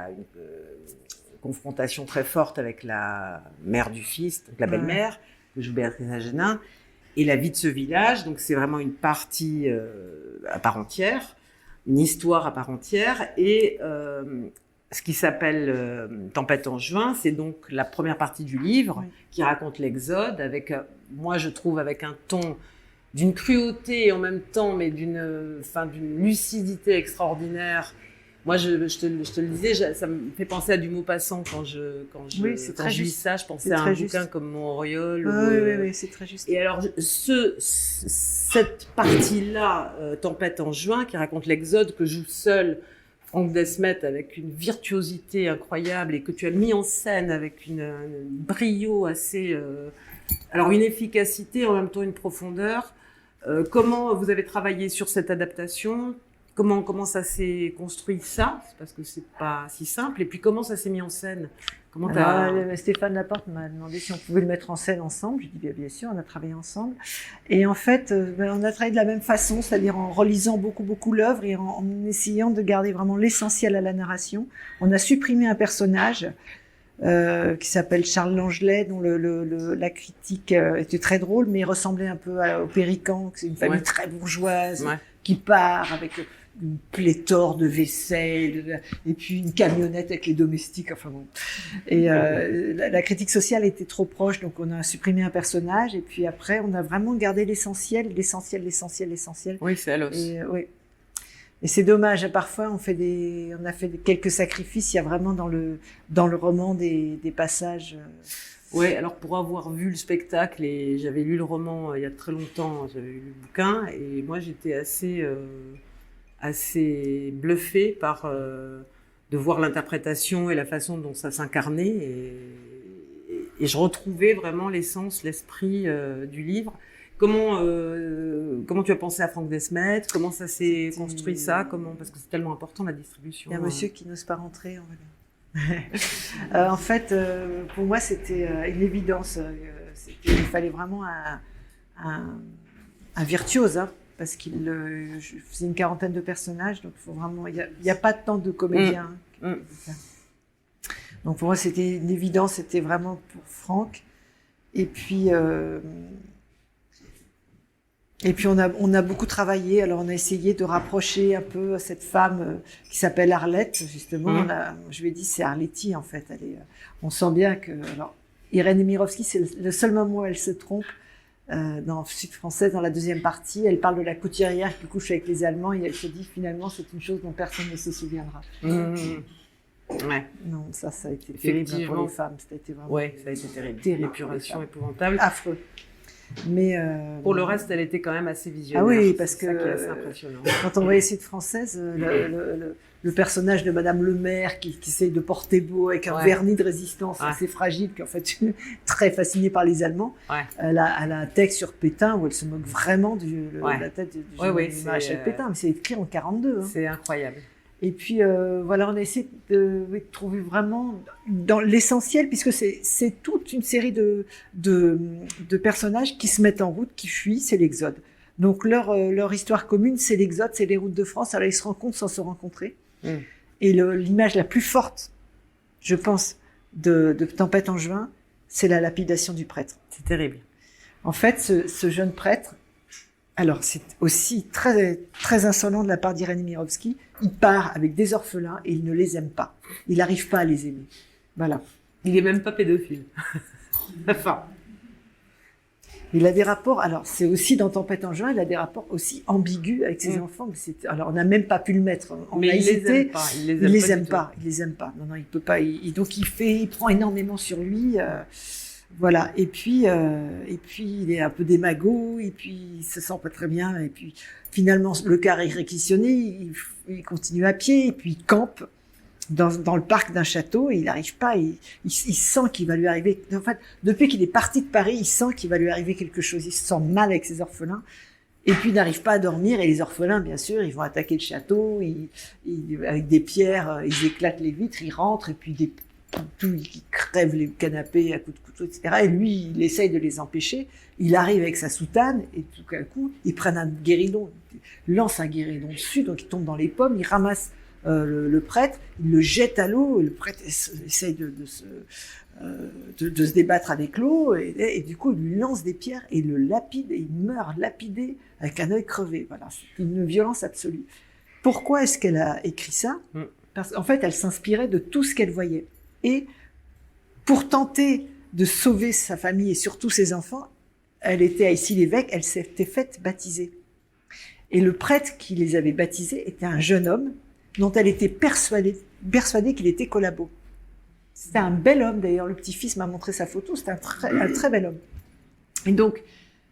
S1: confrontation très forte avec la mère du fils, donc la belle-mère, que joue Béatrice Agénin, et la vie de ce village. Donc c'est vraiment une partie à part entière, une histoire à part entière, et ce qui s'appelle Tempête en juin, c'est donc la première partie du livre qui raconte l'Exode, avec, moi je trouve, avec un ton d'une cruauté en même temps, mais d'une lucidité extraordinaire. Moi, je te le disais, ça me fait penser à du Maupassant quand je lis ça. Je pensais à un bouquin comme Mont-Oriol.
S2: Oui, c'est très juste.
S1: Et alors, cette partie-là, Tempête en juin, qui raconte l'Exode, que joue seul Franck Desmet avec une virtuosité incroyable, et que tu as mis en scène avec une brio assez... alors, une efficacité, en même temps une profondeur. Comment vous avez travaillé sur cette adaptation ? Comment ça s'est construit, ça? Parce que c'est pas si simple. Et puis comment ça s'est mis en scène?
S2: Stéphane Laporte m'a demandé si on pouvait le mettre en scène ensemble. J'ai dit bien sûr, on a travaillé ensemble. Et en fait, on a travaillé de la même façon, c'est-à-dire en relisant beaucoup l'œuvre et en essayant de garder vraiment l'essentiel à la narration. On a supprimé un personnage qui s'appelle Charles Langelet, dont la critique était très drôle, mais il ressemblait un peu au Pérican, c'est une famille très bourgeoise qui part avec une pléthore de vaisselle, et puis une camionnette avec les domestiques, enfin bon. Et la critique sociale était trop proche, donc on a supprimé un personnage, et puis après, on a vraiment gardé l'essentiel.
S1: Oui, c'est à l'os.
S2: Et c'est dommage, parfois on a fait quelques sacrifices, il y a vraiment dans le roman des passages...
S1: Oui, alors pour avoir vu le spectacle, et j'avais lu le roman il y a très longtemps, j'avais lu le bouquin, et moi j'étais assez bluffée par de voir l'interprétation et la façon dont ça s'incarnait, et je retrouvais vraiment l'essence, l'esprit du livre. Comment tu as pensé à Franck Desmet? Comment ça s'est construit, ça? Parce que c'est tellement important, la distribution.
S2: Il y a un monsieur qui n'ose pas rentrer, on va dire. En fait, pour moi, c'était une évidence. Il fallait vraiment un virtuose, hein, parce qu'il faisait une quarantaine de personnages, donc faut vraiment. Il n'y a pas tant de comédiens. Donc pour moi, c'était une évidence. C'était vraiment pour Franck. Et puis on a beaucoup travaillé. Alors on a essayé de rapprocher un peu cette femme qui s'appelle Arlette, justement. Je lui ai dit c'est Arletty en fait. On sent bien que. Alors Irène Nemirovsky, c'est le seul moment où elle se trompe dans Sud française, dans la deuxième partie. Elle parle de la couturière qui couche avec les Allemands et elle se dit finalement c'est une chose dont personne ne se souviendra.
S1: Ouais.
S2: Non, ça a été terrible pour les femmes. Ça a été vraiment.
S1: Ouais, ça a été terrible. L'épuration épouvantable.
S2: Affreux. Mais
S1: pour le reste, elle était quand même assez visionnaire.
S2: Ah oui, parce que
S1: c'est ça qui est assez impressionnant.
S2: Quand on voyait Sud française, le personnage de Madame le maire qui essaye de porter beau avec un vernis de résistance assez fragile, qui est en fait très fascinée par les Allemands. Elle a un texte sur Pétain où elle se moque vraiment de la tête du maréchal Pétain, mais c'est écrit en 42. Hein.
S1: C'est incroyable.
S2: Et puis voilà, on a essayé de trouver vraiment dans l'essentiel, puisque c'est toute une série de personnages qui se mettent en route, qui fuient, c'est l'exode. Donc leur histoire commune, c'est l'exode, c'est les routes de France. Alors ils se rencontrent sans se rencontrer. Et l'image la plus forte, je pense, de Tempête en juin, c'est la lapidation du prêtre.
S1: C'est terrible.
S2: En fait, ce jeune prêtre, alors c'est aussi très, très insolent de la part d'Irène Nemirovsky, il part avec des orphelins et il ne les aime pas. Il n'arrive pas à les aimer. Voilà.
S1: Il n'est même pas pédophile. Enfin.
S2: Il a des rapports, alors c'est aussi dans Tempête en juin, il a des rapports aussi ambigus avec ses enfants. Alors on n'a même pas pu le mettre.
S1: Mais il les aime pas.
S2: Il les aime pas. Non, il peut pas. Donc il prend énormément sur lui. Voilà. Et puis il est un peu démago. Et puis il se sent pas très bien. Et puis finalement le car est réquisitionné. Il continue à pied. Et puis il campe dans le parc d'un château et il n'arrive pas. Il sent qu'il va lui arriver. En fait, depuis qu'il est parti de Paris, il sent qu'il va lui arriver quelque chose. Il se sent mal avec ses orphelins. Et puis il n'arrive pas à dormir. Et les orphelins, bien sûr, ils vont attaquer le château. Avec des pierres, ils éclatent les vitres. Ils rentrent et puis ils crèvent les canapés à coups de couteau, etc. Et lui, il essaye de les empêcher. Il arrive avec sa soutane et tout d'un coup, ils prennent un guéridon, lance un guéridon dessus, donc il tombe dans les pommes, il ramasse le prêtre, il le jette à l'eau, et le prêtre essaye de se débattre avec l'eau, et du coup, il lui lance des pierres et il le lapide, et il meurt lapidé avec un œil crevé. Voilà, c'est une violence absolue. Pourquoi est-ce qu'elle a écrit ça ? Parce qu'en fait, elle s'inspirait de tout ce qu'elle voyait. Et pour tenter de sauver sa famille et surtout ses enfants, elle était à Issy-l'Évêque, elle s'était faite baptiser. Et le prêtre qui les avait baptisés était un jeune homme dont elle était persuadée qu'il était collabo. C'était un bel homme, d'ailleurs, le petit-fils m'a montré sa photo, c'était un très bel homme. Et donc,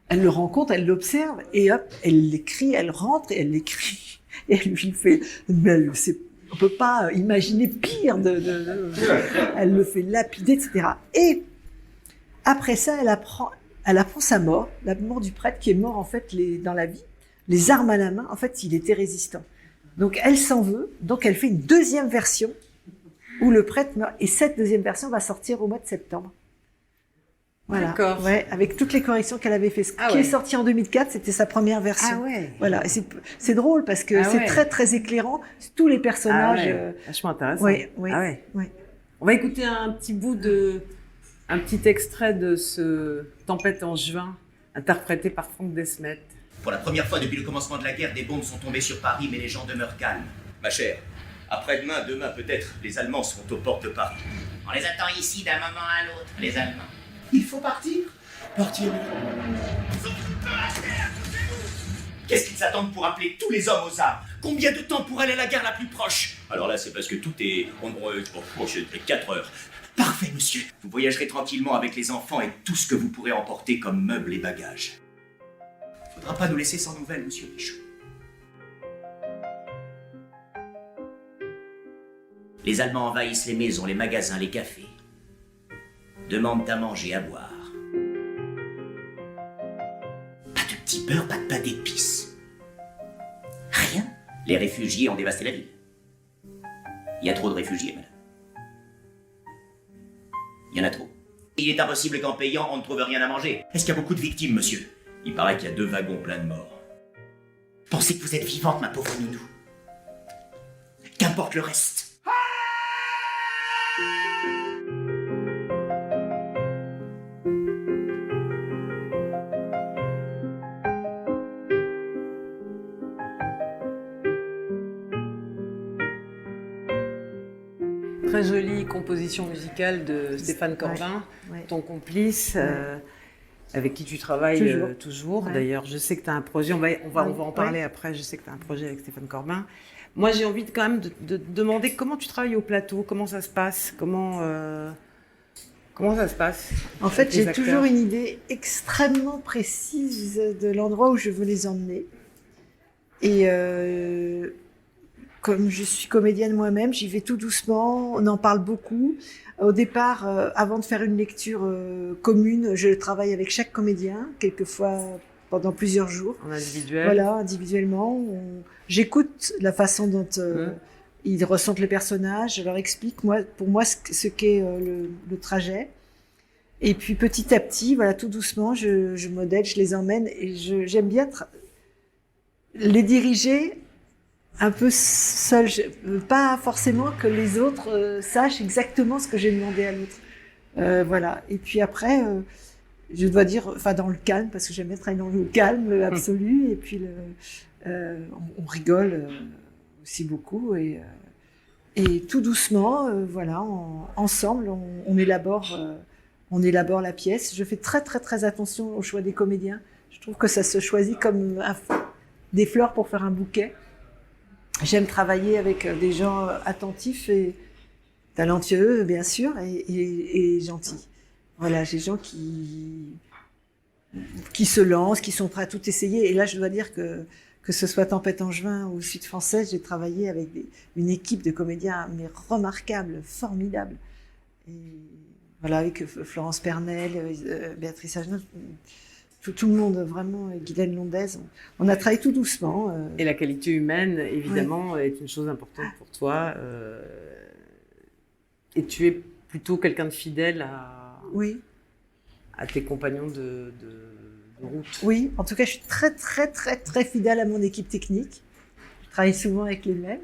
S2: elle le rencontre, elle l'observe, et hop, elle l'écrit, elle rentre et elle l'écrit. Et elle lui fait, mais on peut pas imaginer pire elle le fait lapider, etc. Et après ça, elle apprend sa mort, la mort du prêtre qui est mort, en fait, dans la vie, les armes à la main, en fait, il était résistant. Donc, elle s'en veut, donc elle fait une deuxième version où le prêtre meurt, et cette deuxième version va sortir au mois de septembre. Voilà.
S1: D'accord.
S2: Ouais, avec toutes les corrections qu'elle avait fait. Ce qui est sorti en 2004, c'était sa première version.
S1: Ah ouais.
S2: Voilà. Et c'est drôle parce que c'est très, très éclairant. Tous les personnages.
S1: Vachement intéressant.
S2: Oui.
S1: Ah ouais. On va écouter un petit extrait de ce Tempête en juin, interprété par Franck Desmet.
S12: Pour la première fois depuis le commencement de la guerre, des bombes sont tombées sur Paris, mais les gens demeurent calmes.
S10: Ma chère, après-demain, demain peut-être, les Allemands seront aux portes de Paris.
S12: On les attend ici d'un moment à l'autre, les Allemands.
S10: Il faut partir. Partir. Qu'est-ce qu'ils attendent pour appeler tous les hommes aux armes? Combien de temps pour aller à la gare la plus proche? Alors là, c'est parce que tout est... j'ai 4 heures.
S12: Parfait, monsieur.
S10: Vous voyagerez tranquillement avec les enfants et tout ce que vous pourrez emporter comme meubles et bagages.
S12: Faudra pas nous laisser sans nouvelles, monsieur Michaud. Les Allemands envahissent les maisons, les magasins, les cafés. Demandent à manger, à boire. Pas de petit beurre, pas de pain d'épices. Rien. Les réfugiés ont dévasté la ville. Il y a trop de réfugiés, madame.
S10: Il y en a trop. Il est impossible qu'en payant, on ne trouve rien à manger. Est-ce qu'il y a beaucoup de victimes, monsieur? Il paraît qu'il y a 2 wagons pleins de morts. Pensez que vous êtes vivante, ma pauvre nounou. Qu'importe le reste.
S1: Très jolie composition musicale de Stéphane Corbin, ton complice, avec qui tu travailles toujours.
S2: Ouais.
S1: D'ailleurs, je sais que tu as un projet, on va en parler après, je sais que tu as un projet avec Stéphane Corbin. Moi, j'ai envie quand même de demander comment tu travailles au plateau, comment ça se passe, comment ça se passe?
S2: En fait, j'ai toujours une idée extrêmement précise de l'endroit où je veux les emmener. Et comme je suis comédienne moi-même, j'y vais tout doucement, on en parle beaucoup. Au départ, avant de faire une lecture commune, je travaille avec chaque comédien, quelquefois pendant plusieurs jours.
S1: En individuel.
S2: Voilà, individuellement. J'écoute la façon dont ils ressentent les personnages, je leur explique pour moi ce qu'est le trajet. Et puis petit à petit, voilà, tout doucement, je modèle, je les emmène et j'aime bien les diriger un peu seul, pas forcément que les autres sachent exactement ce que j'ai demandé à l'autre. Voilà. Et puis après, je dois dire, enfin dans le calme, parce que j'aime bien travailler dans le calme absolu. Et puis on rigole aussi beaucoup et tout doucement, voilà, ensemble, on élabore la pièce. Je fais très très très attention au choix des comédiens. Je trouve que ça se choisit comme des fleurs pour faire un bouquet. J'aime travailler avec des gens attentifs et talentueux, bien sûr, et gentils. Voilà, j'ai des gens qui se lancent, qui sont prêts à tout essayer. Et là, je dois dire que ce soit Tempête en juin ou Suite française, j'ai travaillé avec une équipe de comédiens mais remarquables, formidables. Et voilà, avec Florence Pernel, Béatrice Agenot, tout le monde, vraiment, Guylaine Londez. On a travaillé tout doucement.
S1: Et la qualité humaine, évidemment, est une chose importante pour toi. Et tu es plutôt quelqu'un de fidèle à tes compagnons de route.
S2: Oui, en tout cas, je suis très, très, très, très fidèle à mon équipe technique. Je travaille souvent avec les mêmes.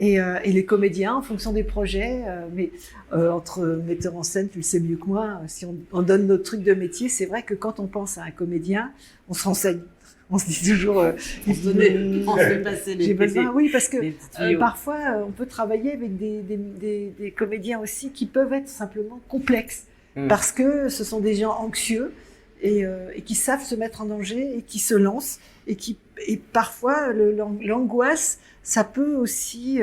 S2: Et les comédiens, en fonction des projets, mais entre metteurs en scène, tu le sais mieux que moi, si on donne notre truc de métier, c'est vrai que quand on pense à un comédien, on se renseigne. On se dit toujours,
S1: on fait passer les
S2: j'ai besoin, oui, parce que
S1: tuyaux.
S2: parfois on peut travailler avec des comédiens aussi qui peuvent être simplement complexes, parce que ce sont des gens anxieux et qui savent se mettre en danger et qui se lancent et parfois l'angoisse, ça peut aussi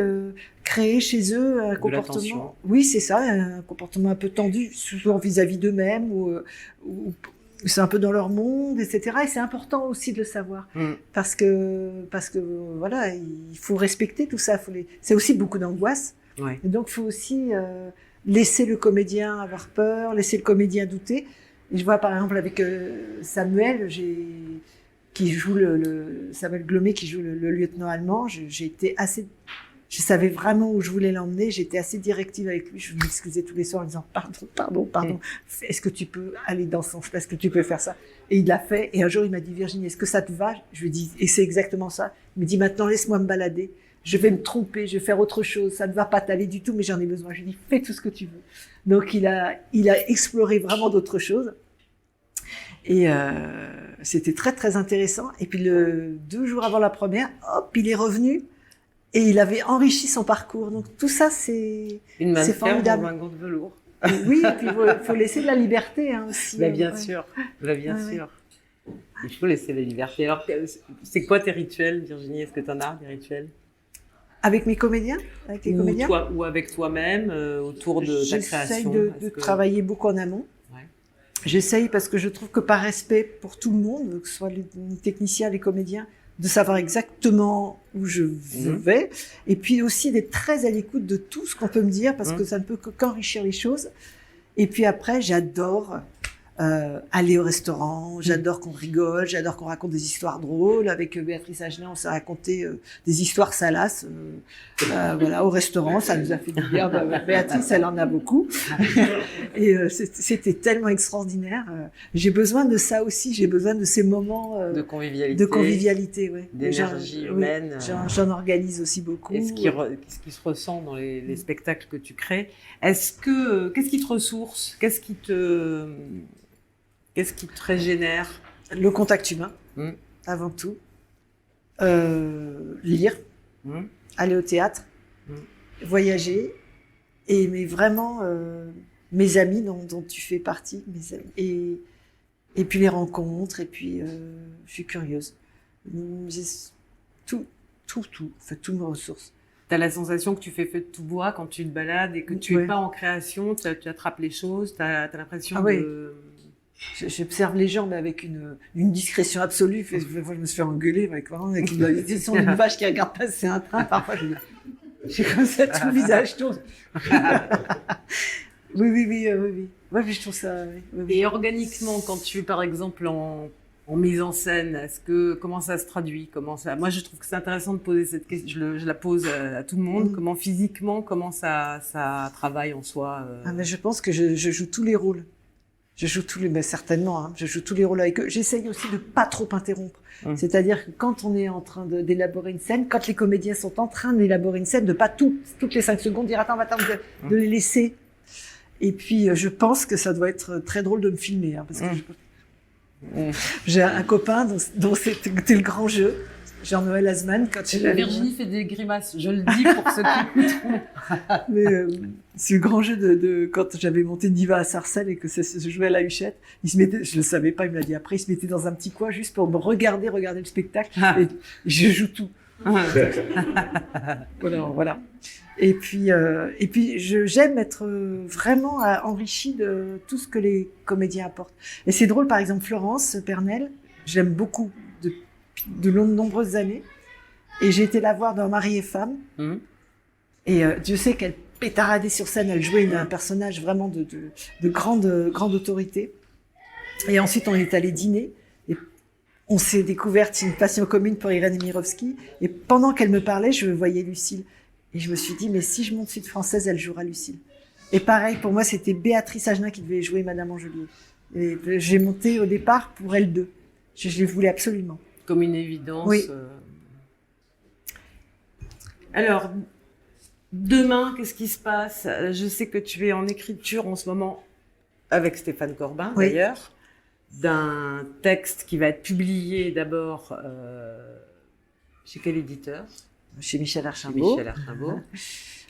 S2: créer chez eux un comportement. Oui, c'est ça, un comportement un peu tendu, souvent vis-à-vis d'eux-mêmes ou c'est un peu dans leur monde, etc. Et c'est important aussi de le savoir parce que voilà, il faut respecter tout ça. C'est aussi beaucoup d'angoisse.
S1: Ouais.
S2: Et donc, il faut aussi laisser le comédien avoir peur, laisser le comédien douter. Et je vois par exemple avec Samuel, qui joue Samuel Glomet, qui joue le lieutenant allemand. Je savais vraiment où je voulais l'emmener. J'étais assez directive avec lui. Je m'excusais tous les soirs en disant pardon. Est-ce que tu peux aller dans ce sens? Est-ce que tu peux faire ça? Et il l'a fait. Et un jour, il m'a dit, Virginie, est-ce que ça te va? Je lui ai dit, et c'est exactement ça. Il me dit, maintenant, laisse-moi me balader. Je vais me tromper, je vais faire autre chose. Ça ne va pas t'aller du tout, mais j'en ai besoin. Je lui ai dit, fais tout ce que tu veux. Donc, il a exploré vraiment d'autres choses. Et c'était très, très intéressant. Et puis, 2 jours avant la première, hop, il est revenu. Et il avait enrichi son parcours. Donc tout ça, c'est formidable.
S1: Dans un gant de velours.
S2: Oui, et puis il faut laisser de la liberté aussi.
S1: Bien sûr. Il faut laisser la liberté. Alors, c'est quoi tes rituels, Virginie? Est-ce que tu en as des rituels?
S2: Avec mes comédiens? Avec les comédiens?
S1: Ou avec toi-même, autour de ta création?
S2: J'essaye de travailler beaucoup en amont. Ouais. J'essaye parce que je trouve que par respect pour tout le monde, que ce soit les techniciens, les comédiens, de savoir exactement où je vais, et puis aussi d'être très à l'écoute de tout ce qu'on peut me dire, parce que ça ne peut qu'enrichir les choses. Et puis après, j'adore aller au restaurant, j'adore qu'on rigole, j'adore qu'on raconte des histoires drôles. Avec Béatrice Agenet, on s'est raconté des histoires salaces. Voilà, au restaurant, ça nous a fait du bien. Béatrice, elle en a beaucoup. Et c'était tellement extraordinaire. J'ai besoin de ça aussi, j'ai besoin de ces moments
S1: de convivialité.
S2: De convivialité, oui.
S1: D'énergie humaine.
S2: Oui, j'en organise aussi beaucoup.
S1: Et ce qui se ressent dans les spectacles que tu crées. Qu'est-ce qui te ressource? Qu'est-ce qui te régénère?
S2: Le contact humain, avant tout. Lire, aller au théâtre, voyager, mais vraiment mes amis dont tu fais partie, mes amis. Et puis les rencontres, et puis je suis curieuse. Tout me ressource.
S1: T'as la sensation que tu fais feu de tout bois quand tu te balades et que tu es pas en création, tu attrapes les choses, t'as l'impression de...
S2: J'observe les gens, mais avec une discrétion absolue. Je me suis fait engueuler avec une vache qui regarde passer un train. Parfois, j'ai comme ça tout le visage tourne. Oui. Ouais, mais je trouve ça. Oui.
S1: Et organiquement, quand tu es par exemple en mise en scène, comment ça se traduit? Moi, je trouve que c'est intéressant de poser cette question. Je la pose à tout le monde. Comment physiquement, comment ça travaille en soi?
S2: Mais je pense que je joue tous les rôles. Mais certainement, je joue tous les rôles avec eux. J'essaye aussi de pas trop interrompre. C'est-à-dire que quand on est en train d'élaborer une scène, quand les comédiens sont en train d'élaborer une scène, de pas toutes les 5 secondes dire attends, de les laisser. Et puis, je pense que ça doit être très drôle de me filmer, parce que j'ai un copain dont c'était le grand jeu. Jean-Noël Azman, quand
S1: Virginie fait des grimaces, je le dis pour ceux qui écouteront.
S2: Mais c'est le grand jeu de quand j'avais monté une diva à Sarcelles et que ça se jouait à la Huchette, il se mettait, je le savais pas, il me l'a dit après, il se mettait dans un petit coin juste pour me regarder le spectacle et je joue tout. Voilà. Et puis j'aime être vraiment enrichie de tout ce que les comédiens apportent. Et c'est drôle, par exemple, Florence Pernel, j'aime beaucoup de nombreuses années. Et j'ai été la voir dans Mari et Femme. Et Dieu sait qu'elle pétaradait sur scène, elle jouait un personnage vraiment de grande autorité. Et ensuite, on est allé dîner. Et on s'est découverte une passion commune pour Irène Mirovski. Et pendant qu'elle me parlait, je voyais Lucille. Et je me suis dit, mais si je monte Suite française, elle jouera Lucille. Et pareil, pour moi, c'était Béatrice Agenet qui devait jouer Madame Angelier. Et j'ai monté au départ pour elle deux. Je les voulais absolument.
S1: Comme une évidence.
S2: Oui.
S1: Alors, demain, qu'est-ce qui se passe? Je sais que tu es en écriture en ce moment, avec Stéphane Corbin d'ailleurs, d'un texte qui va être publié d'abord chez quel éditeur?
S2: Chez Michel Archambault.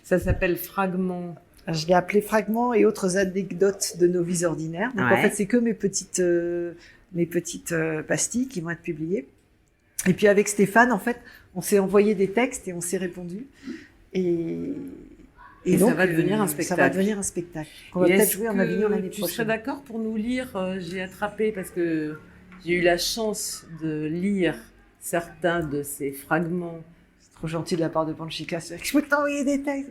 S1: Ça s'appelle Fragments.
S2: Je l'ai appelé Fragments et autres anecdotes de nos vies ordinaires. Donc en fait, c'est que mes petites pastilles qui vont être publiées. Et puis avec Stéphane, en fait, on s'est envoyé des textes et on s'est répondu. Et donc,
S1: ça va devenir un spectacle.
S2: Ça va devenir un spectacle. On va peut-être jouer en Avignon l'année prochaine.
S1: Tu serais d'accord pour nous lire? J'ai attrapé parce que j'ai eu la chance de lire certains de ces fragments.
S2: C'est trop gentil de la part de Panchika. Je peux t'envoyer des textes.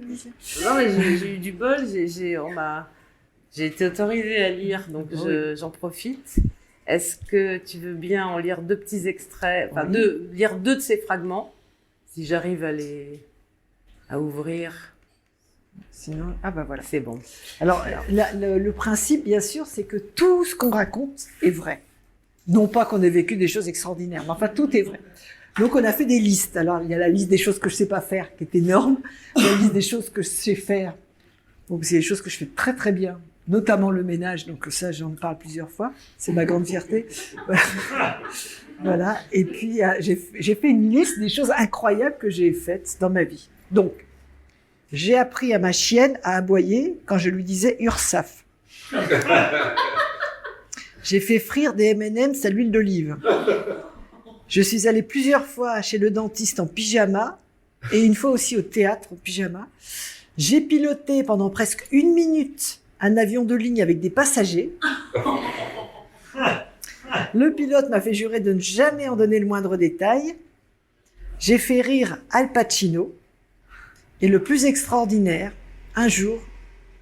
S1: Non, mais j'ai eu du bol. J'ai été autorisée à lire, donc j'en profite. Est-ce que tu veux bien en lire 2 petits extraits, lire 2 de ces fragments, si j'arrive à ouvrir?
S2: Sinon, voilà.
S1: C'est bon.
S2: Alors, le principe, bien sûr, c'est que tout ce qu'on raconte est vrai. Non pas qu'on ait vécu des choses extraordinaires, mais enfin, tout est vrai. Donc, on a fait des listes. Alors, il y a la liste des choses que je sais pas faire, qui est énorme. Il y a la liste des choses que je sais faire. Donc, c'est des choses que je fais très, très bien. Notamment le ménage, donc ça j'en parle plusieurs fois, c'est ma grande fierté. Voilà. Et puis j'ai fait une liste des choses incroyables que j'ai faites dans ma vie. Donc, j'ai appris à ma chienne à aboyer quand je lui disais Ursaf. J'ai fait frire des M&M's à l'huile d'olive. Je suis allée plusieurs fois chez le dentiste en pyjama et une fois aussi au théâtre en pyjama. J'ai piloté pendant presque 1 minute un avion de ligne avec des passagers. Le pilote m'a fait jurer de ne jamais en donner le moindre détail. J'ai fait rire Al Pacino. Et le plus extraordinaire, un jour,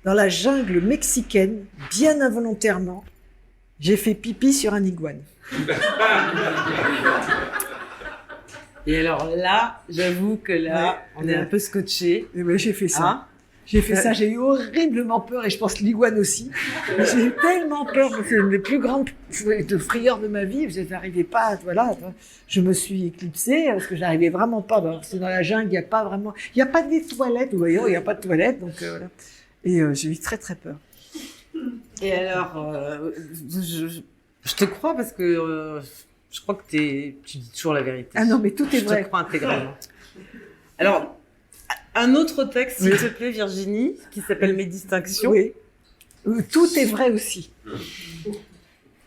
S2: dans la jungle mexicaine, bien involontairement, J'ai fait pipi sur un iguane.
S1: Et alors là, j'avoue que là, on est un peu scotché.
S2: Et ouais, j'ai fait ça.
S1: Hein?
S2: J'ai fait ça, j'ai eu horriblement peur, et je pense l'iguane aussi. J'ai eu tellement peur, c'est une des plus grandes frayeurs de ma vie. Je n'arrivais pas, voilà. Je me suis éclipsée parce que j'arrivais vraiment pas. C'est dans la jungle, il n'y a pas vraiment, il n'y a pas de toilettes, vous voyez, il n'y a pas de toilettes, donc voilà. Et j'ai eu très très peur.
S1: Et alors, je te crois parce que je crois que tu dis toujours la vérité.
S2: Ah non, mais tout est vrai.
S1: Je te crois intégralement. Alors, un autre texte, s'il te plaît, Virginie, qui s'appelle Mes distinctions.
S2: Oui. Tout est vrai aussi.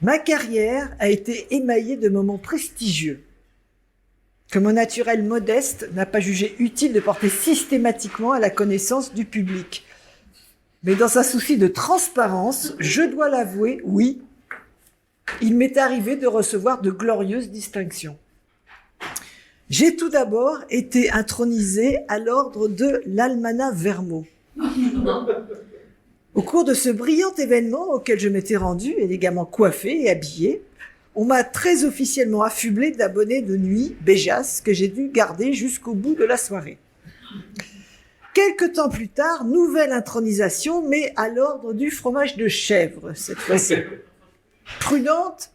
S2: Ma carrière a été émaillée de moments prestigieux que mon naturel modeste n'a pas jugé utile de porter systématiquement à la connaissance du public. Mais dans un souci de transparence, je dois l'avouer, oui, il m'est arrivé de recevoir de glorieuses distinctions. J'ai tout d'abord été intronisée à l'ordre de l'Almanach Vermeau. Au cours de ce brillant événement auquel je m'étais rendue, élégamment coiffée et habillée, on m'a très officiellement affublée d'abonnés de nuit Béjas que j'ai dû garder jusqu'au bout de la soirée. Quelque temps plus tard, nouvelle intronisation, mais à l'ordre du fromage de chèvre, cette fois-ci. Prudente,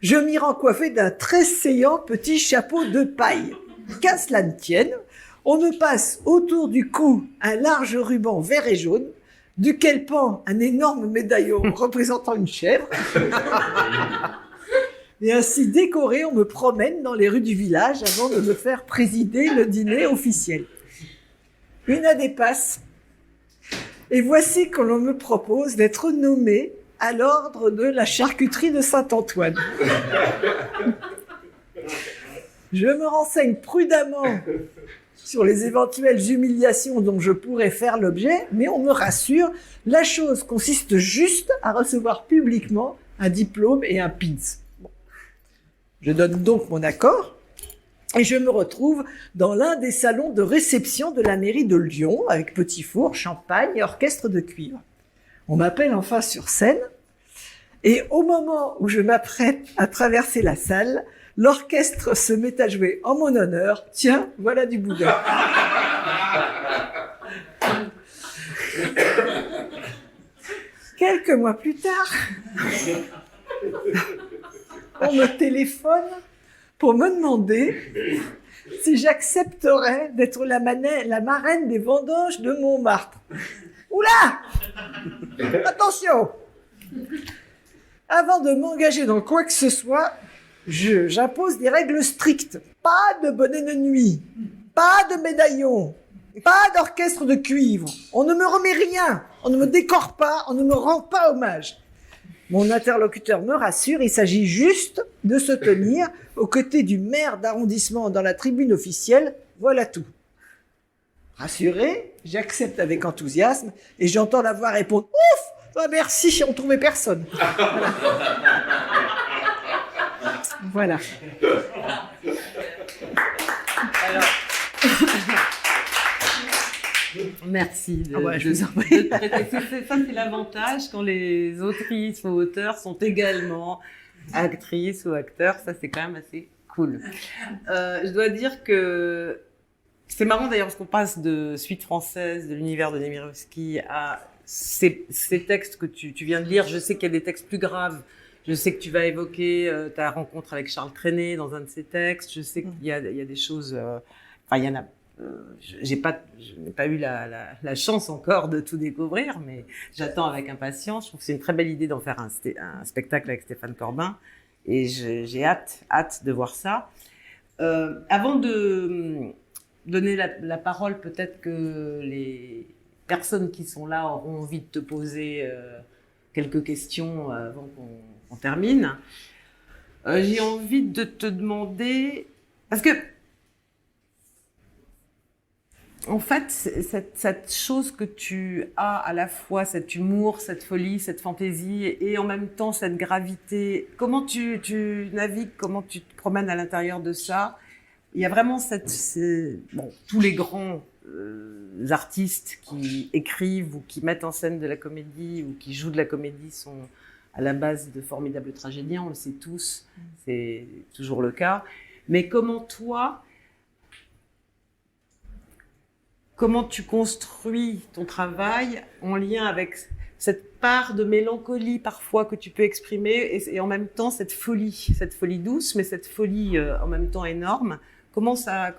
S2: je m'y rends coiffée d'un très saillant petit chapeau de paille. Qu'à cela ne tienne, on me passe autour du cou un large ruban vert et jaune, duquel pend un énorme médaillon représentant une chèvre. Et ainsi décoré, on me promène dans les rues du village avant de me faire présider le dîner officiel. Une année passe, et voici que l'on me propose d'être nommé à l'ordre de la charcuterie de Saint-Antoine. Je me renseigne prudemment sur les éventuelles humiliations dont je pourrais faire l'objet, mais on me rassure, la chose consiste juste à recevoir publiquement un diplôme et un pins. Bon. Je donne donc mon accord, et je me retrouve dans l'un des salons de réception de la mairie de Lyon, avec petit four, champagne et orchestre de cuivre. On m'appelle enfin sur scène, et au moment où je m'apprête à traverser la salle, l'orchestre se met à jouer en mon honneur. Tiens, voilà du boudin. Quelques mois plus tard, on me téléphone pour me demander si j'accepterais d'être la marraine des vendanges de Montmartre. Oula! Attention! Avant de m'engager dans quoi que ce soit, j'impose des règles strictes. Pas de bonnet de nuit, pas de médaillon, pas d'orchestre de cuivre. On ne me remet rien, on ne me décore pas, on ne me rend pas hommage. Mon interlocuteur me rassure, il s'agit juste de se tenir aux côtés du maire d'arrondissement dans la tribune officielle, voilà tout. Rassuré, j'accepte avec enthousiasme et j'entends la voix répondre « Ouf, ah merci, on trouvait personne. » Voilà.
S1: Alors... Merci
S2: je vous en prie.
S1: de te prêter. Ça, c'est l'avantage quand les autrices ou auteurs sont également actrices ou acteurs. Ça, c'est quand même assez cool. Je dois dire que c'est marrant d'ailleurs parce qu'on passe de Suite française, de l'univers de Nemirovsky à ces textes que tu viens de lire. Je sais qu'il y a des textes plus graves. Je sais que tu vas évoquer ta rencontre avec Charles Trenet dans un de ses textes. Je sais qu'il y a des choses... Enfin, il y en a... je n'ai pas eu la chance encore de tout découvrir, mais j'attends avec impatience. Je trouve que c'est une très belle idée d'en faire un spectacle avec Stéphane Corbin, et j'ai hâte de voir ça. Avant de donner la parole, peut-être que les personnes qui sont là auront envie de te poser quelques questions avant qu'on termine. J'ai envie de te demander, parce que en fait, cette chose que tu as à la fois, cet humour, cette folie, cette fantaisie et en même temps cette gravité, comment tu navigues, comment tu te promènes à l'intérieur de ça? Il y a vraiment tous les grands artistes qui écrivent ou qui mettent en scène de la comédie ou qui jouent de la comédie à la base de formidables tragédiens, on le sait tous, c'est toujours le cas. Mais comment tu construis ton travail en lien avec cette part de mélancolie parfois que tu peux exprimer et en même temps cette folie douce, mais cette folie en même temps énorme. Comment ça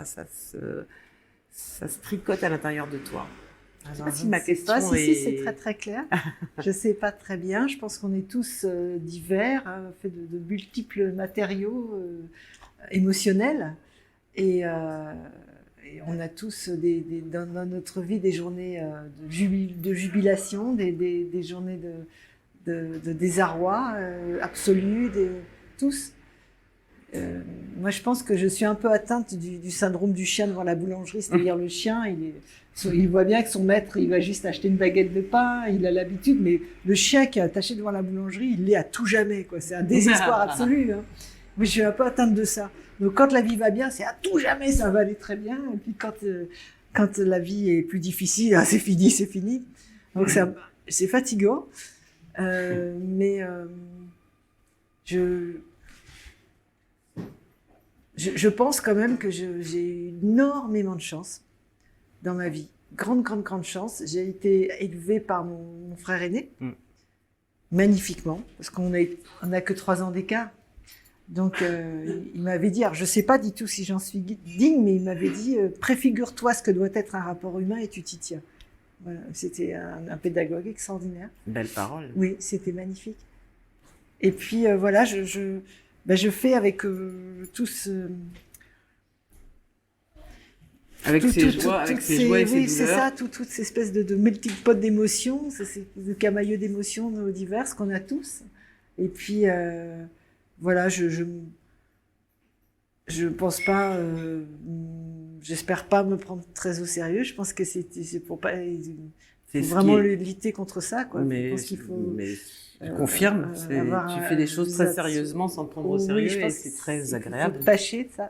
S1: se tricote à l'intérieur de toi?
S2: Je sais pas si ma question est... Si, c'est très très clair. Je sais pas très bien. Je pense qu'on est tous divers, faits de multiples matériaux émotionnels. Et on a tous dans notre vie des journées de jubilation, des journées de désarroi absolu, tous. Moi, je pense que je suis un peu atteinte du syndrome du chien devant la boulangerie, c'est-à-dire le chien, il voit bien que son maître, il va juste acheter une baguette de pain, il a l'habitude, mais le chien qui est attaché devant la boulangerie, il l'est à tout jamais, quoi. C'est un désespoir absolu. Hein. Mais je suis un peu atteinte de ça. Donc, quand la vie va bien, c'est à tout jamais, ça va aller très bien. Et puis, quand la vie est plus difficile, c'est fini, c'est fini. Donc, c'est fatigant. Mais je pense quand même que j'ai eu énormément de chance dans ma vie. Grande chance. J'ai été élevée par mon frère aîné, magnifiquement, parce qu'on n'a que 3 ans d'écart. Donc, il m'avait dit, alors je ne sais pas du tout si j'en suis digne, mais il m'avait dit, préfigure-toi ce que doit être un rapport humain et tu t'y tiens. Voilà, c'était un pédagogue extraordinaire.
S1: Belle parole.
S2: Oui, c'était magnifique. Et puis, voilà, je fais avec tout ce...
S1: Avec ses joies et ses douleurs.
S2: Oui, c'est ça, toute cette espèce de melting pot d'émotions, de camailleux d'émotions diverses qu'on a tous. Et puis, voilà, je pense pas, j'espère pas me prendre très au sérieux. Je pense que c'est pour pas... faut vraiment lutter contre ça, quoi.
S1: Mais tu confirmes, tu fais des choses très sérieusement sans te prendre au sérieux et c'est très agréable.
S2: Tâcher de ça.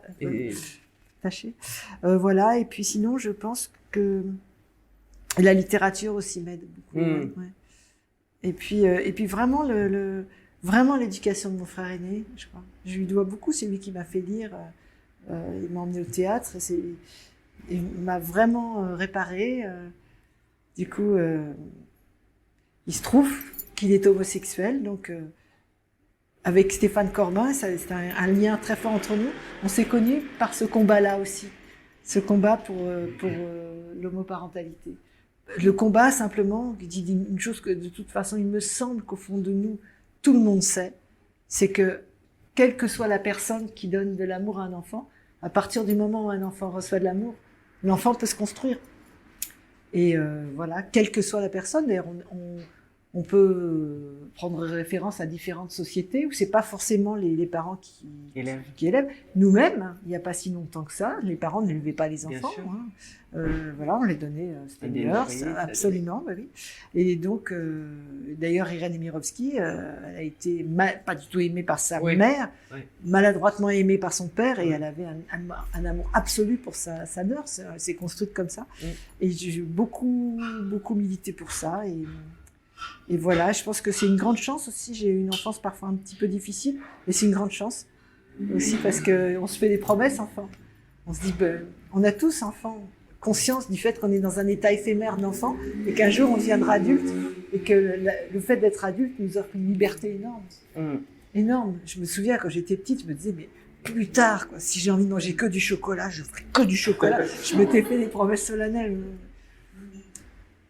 S2: Tâcher. Voilà, et puis sinon, je pense que la littérature aussi m'aide beaucoup. Ouais. Et puis vraiment, vraiment l'éducation de mon frère aîné, je crois. Je lui dois beaucoup, c'est lui qui m'a fait lire. Il m'a emmené au théâtre, il m'a vraiment réparé. Du coup, il se trouve qu'il est homosexuel, donc avec Stéphane Corbin, c'est un lien très fort entre nous. On s'est connus par ce combat-là aussi, ce combat pour l'homoparentalité. Le combat, simplement, dit une chose que de toute façon, il me semble qu'au fond de nous, tout le monde sait, c'est que quelle que soit la personne qui donne de l'amour à un enfant, à partir du moment où un enfant reçoit de l'amour, l'enfant peut se construire. Et voilà, quelle que soit la personne, d'ailleurs, on peut prendre référence à différentes sociétés où c'est pas forcément les parents qui élèvent. Nous-mêmes, il n'y a pas si longtemps que ça, les parents n'élevaient pas les enfants. Hein. Voilà, on les donnait, c'était des mœurs, absolument. Bah oui. Et donc, d'ailleurs, Irène Emirovski, elle a été pas du tout aimée par sa mère, maladroitement aimée par son père, et elle avait un amour absolu pour sa nurse. Elle s'est construite comme ça. Et j'ai beaucoup milité pour ça. Et voilà, je pense que c'est une grande chance aussi. J'ai eu une enfance parfois un petit peu difficile, mais c'est une grande chance aussi parce qu'on se fait des promesses, enfant. On se dit, on a tous, enfants, conscience du fait qu'on est dans un état éphémère d'enfant et qu'un jour on deviendra adulte et que le fait d'être adulte nous offre une liberté énorme. Énorme. Je me souviens, quand j'étais petite, je me disais, mais plus tard, quoi, si j'ai envie de manger que du chocolat, je ferai que du chocolat. Je m'étais fait des promesses solennelles.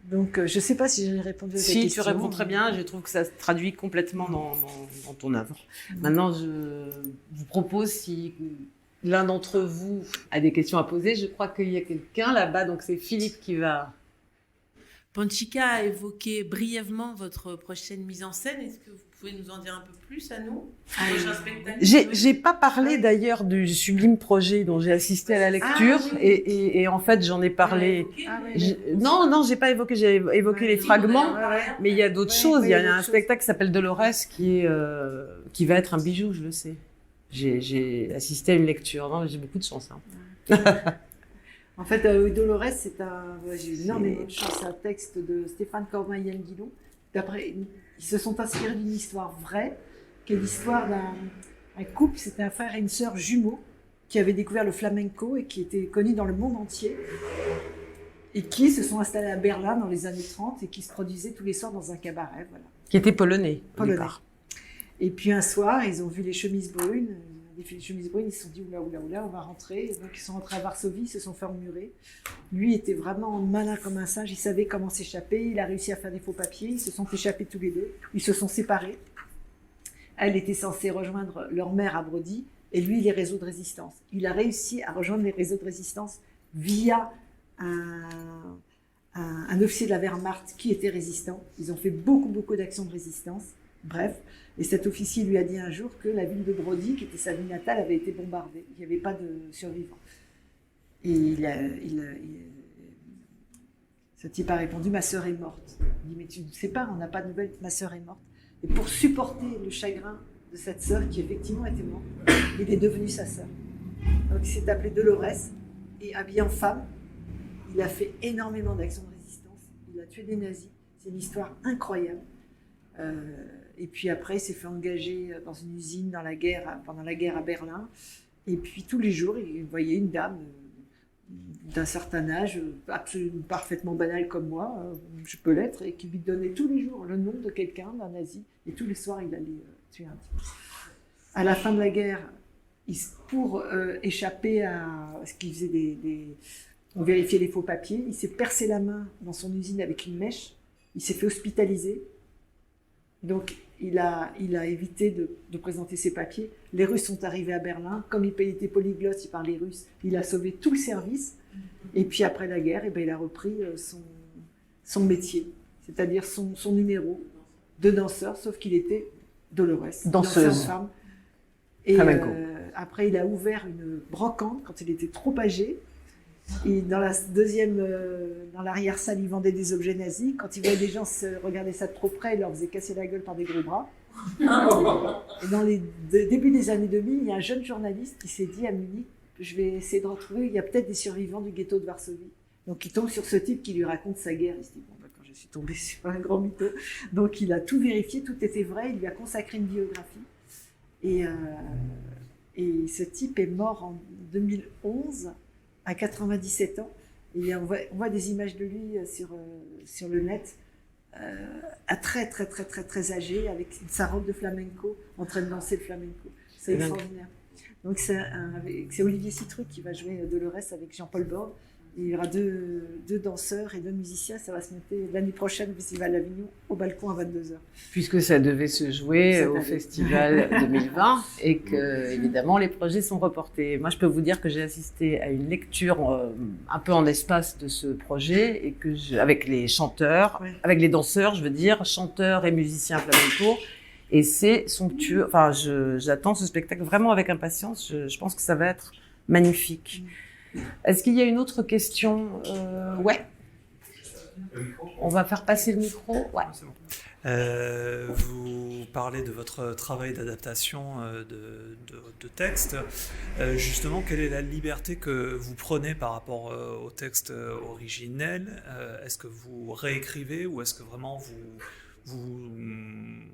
S2: Donc, je ne sais pas si j'ai répondu à ta question.
S1: Si, tu réponds très bien. Je trouve que ça se traduit complètement dans ton œuvre. Maintenant, je vous propose, si l'un d'entre vous a des questions à poser, je crois qu'il y a quelqu'un là-bas, donc c'est Philippe qui va...
S13: Panchika a évoqué brièvement votre prochaine mise en scène. Est-ce que vous pouvez nous en dire un peu plus à nous?
S1: J'ai pas parlé d'ailleurs du sublime projet dont j'ai assisté à la lecture et en fait j'en ai parlé. Non, j'ai pas évoqué. J'ai évoqué les fragments, mais il y a d'autres choses. Il y a un spectacle qui s'appelle Dolores qui va être un bijou, je le sais. J'ai assisté à une lecture. Non, j'ai beaucoup de chance.
S2: En fait, Dolores, j'ai énormément de chance. C'est un texte de Stéphane Corbin-Yanguilon, ils se sont inspirés d'une histoire vraie, qui est l'histoire d'un couple, c'était un frère et une sœur jumeaux, qui avaient découvert le flamenco et qui étaient connus dans le monde entier, et qui se sont installés à Berlin dans les années 30 et qui se produisaient tous les soirs dans un cabaret. Voilà.
S1: Qui était polonais, au départ.
S2: Et puis un soir, ils ont vu les chemises brunes, ils se sont dit oula, on va rentrer. Et donc ils sont rentrés à Varsovie, ils se sont fait emmurer. Lui était vraiment malin comme un singe, il savait comment s'échapper, il a réussi à faire des faux papiers, ils se sont échappés tous les deux, ils se sont séparés. Elle était censée rejoindre leur mère à Brody, et lui les réseaux de résistance. Il a réussi à rejoindre les réseaux de résistance via un officier de la Wehrmacht qui était résistant. Ils ont fait beaucoup d'actions de résistance. Bref, et cet officier lui a dit un jour que la ville de Brody, qui était sa ville natale, avait été bombardée. Il n'y avait pas de survivants. Et ce type a répondu, ma sœur est morte. Il dit, mais tu ne sais pas, on n'a pas de nouvelles, ma sœur est morte. Et pour supporter le chagrin de cette sœur qui effectivement était morte, il est devenu sa sœur. Donc il s'est appelé Dolores, et habillé en femme, il a fait énormément d'actions de résistance. Il a tué des nazis. C'est une histoire incroyable. Et puis après, il s'est fait engager dans une usine pendant la guerre à Berlin. Et puis tous les jours, il voyait une dame d'un certain âge, absolument parfaitement banale comme moi, je peux l'être, et qui lui donnait tous les jours le nom de quelqu'un, d'un nazi. Et tous les soirs, il allait tuer un type. À la fin de la guerre, pour échapper à ce qu'il faisait on vérifiait les faux papiers, il s'est percé la main dans son usine avec une mèche, il s'est fait hospitaliser. Donc, il a évité de présenter ses papiers. Les Russes sont arrivés à Berlin. Comme il était polyglotte, il parlait russe. Il a sauvé tout le service. Et puis, après la guerre, il a repris son métier, c'est-à-dire son numéro de danseur, sauf qu'il était Dolores,
S1: danseuse
S2: femme. Et après, il a ouvert une brocante quand il était trop âgé. Et dans l'arrière-salle, il vendait des objets nazis. Quand il voyait des gens regarder ça de trop près, il leur faisait casser la gueule par des gros bras. Et dans les début des années 2000, il y a un jeune journaliste qui s'est dit à Munich, je vais essayer de retrouver, il y a peut-être des survivants du ghetto de Varsovie. Donc il tombe sur ce type qui lui raconte sa guerre. Il se dit, bon, quand je suis tombé sur un grand mytho. Donc il a tout vérifié, tout était vrai, il lui a consacré une biographie. Et ce type est mort en 2011, à 97 ans, et on voit des images de lui sur le net, à très âgé, avec sa robe de flamenco, en train de danser le flamenco. C'est extraordinaire. Donc c'est Olivier Citruc qui va jouer Dolores avec Jean-Paul Borg. Il y aura deux danseurs et deux musiciens. Ça va se monter l'année prochaine au Festival d'Avignon, au balcon à 22h.
S1: Puisque ça devait se jouer au Festival 2020 et que, évidemment, les projets sont reportés. Moi, je peux vous dire que j'ai assisté à une lecture un peu en espace de ce projet et que avec les chanteurs, avec les danseurs, je veux dire, chanteurs et musiciens flamenco. Et c'est somptueux. Enfin, j'attends ce spectacle vraiment avec impatience. Je pense que ça va être magnifique. Est-ce qu'il y a une autre question? Ouais. On va faire passer le micro. Ouais.
S14: Vous parlez de votre travail d'adaptation de texte. Justement, quelle est la liberté que vous prenez par rapport au texte originel? Est-ce que vous réécrivez ou est-ce que vraiment vous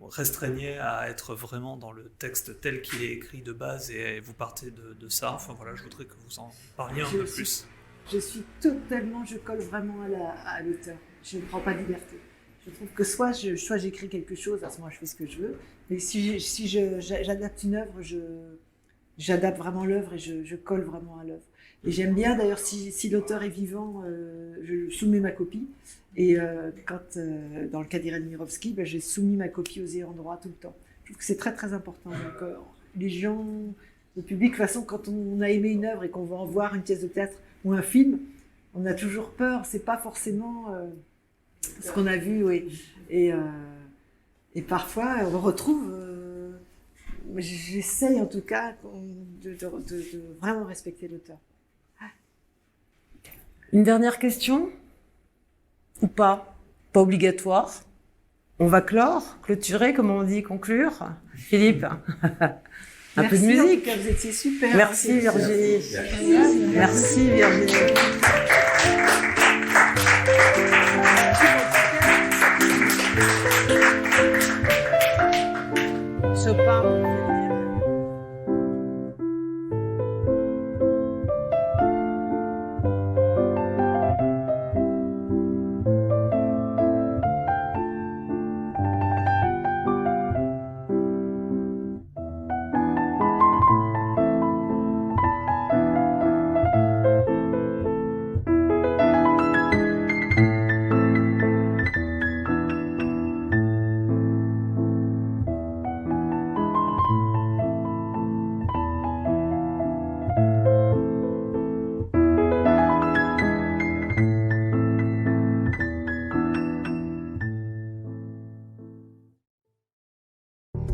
S14: restreignez à être vraiment dans le texte tel qu'il est écrit de base et vous partez de ça? Enfin voilà, je voudrais que vous en parliez un peu plus.
S2: Je colle vraiment à l'auteur. Je ne prends pas de liberté. Je trouve que soit j'écris quelque chose, à ce moment je fais ce que je veux, mais si j'adapte une œuvre, j'adapte vraiment l'œuvre et je colle vraiment à l'œuvre. Et j'aime bien d'ailleurs, si l'auteur est vivant, je soumets ma copie. Et dans le cas d'Irène Mirovski, j'ai soumis ma copie aux ayants droit tout le temps. Je trouve que c'est très important. Donc, les gens, le public, de toute façon, quand on a aimé une œuvre et qu'on va en voir une pièce de théâtre ou un film, on a toujours peur. C'est pas forcément ce qu'on a vu. Oui. Et parfois, on retrouve. J'essaye en tout cas de vraiment respecter l'auteur.
S1: Une dernière question? Ou pas? Pas obligatoire. On va clôturer, comme on dit, conclure. Philippe, un peu de musique.
S2: En tout cas, vous étiez super.
S1: Merci Virginie. Merci Virginie.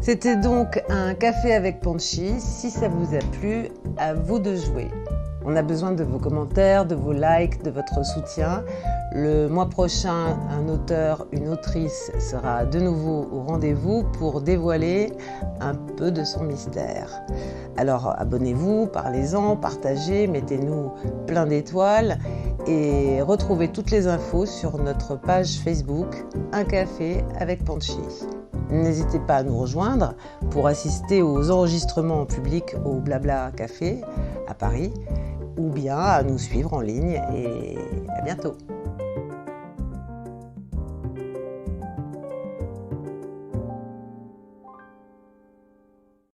S1: C'était donc un café avec Panchi. Si ça vous a plu, à vous de jouer. On a besoin de vos commentaires, de vos likes, de votre soutien. Le mois prochain, un auteur, une autrice sera de nouveau au rendez-vous pour dévoiler un peu de son mystère. Alors abonnez-vous, parlez-en, partagez, mettez-nous plein d'étoiles et retrouvez toutes les infos sur notre page Facebook Un café avec Panchi. N'hésitez pas à nous rejoindre pour assister aux enregistrements en public au Blabla Café à Paris ou bien à nous suivre en ligne et à bientôt.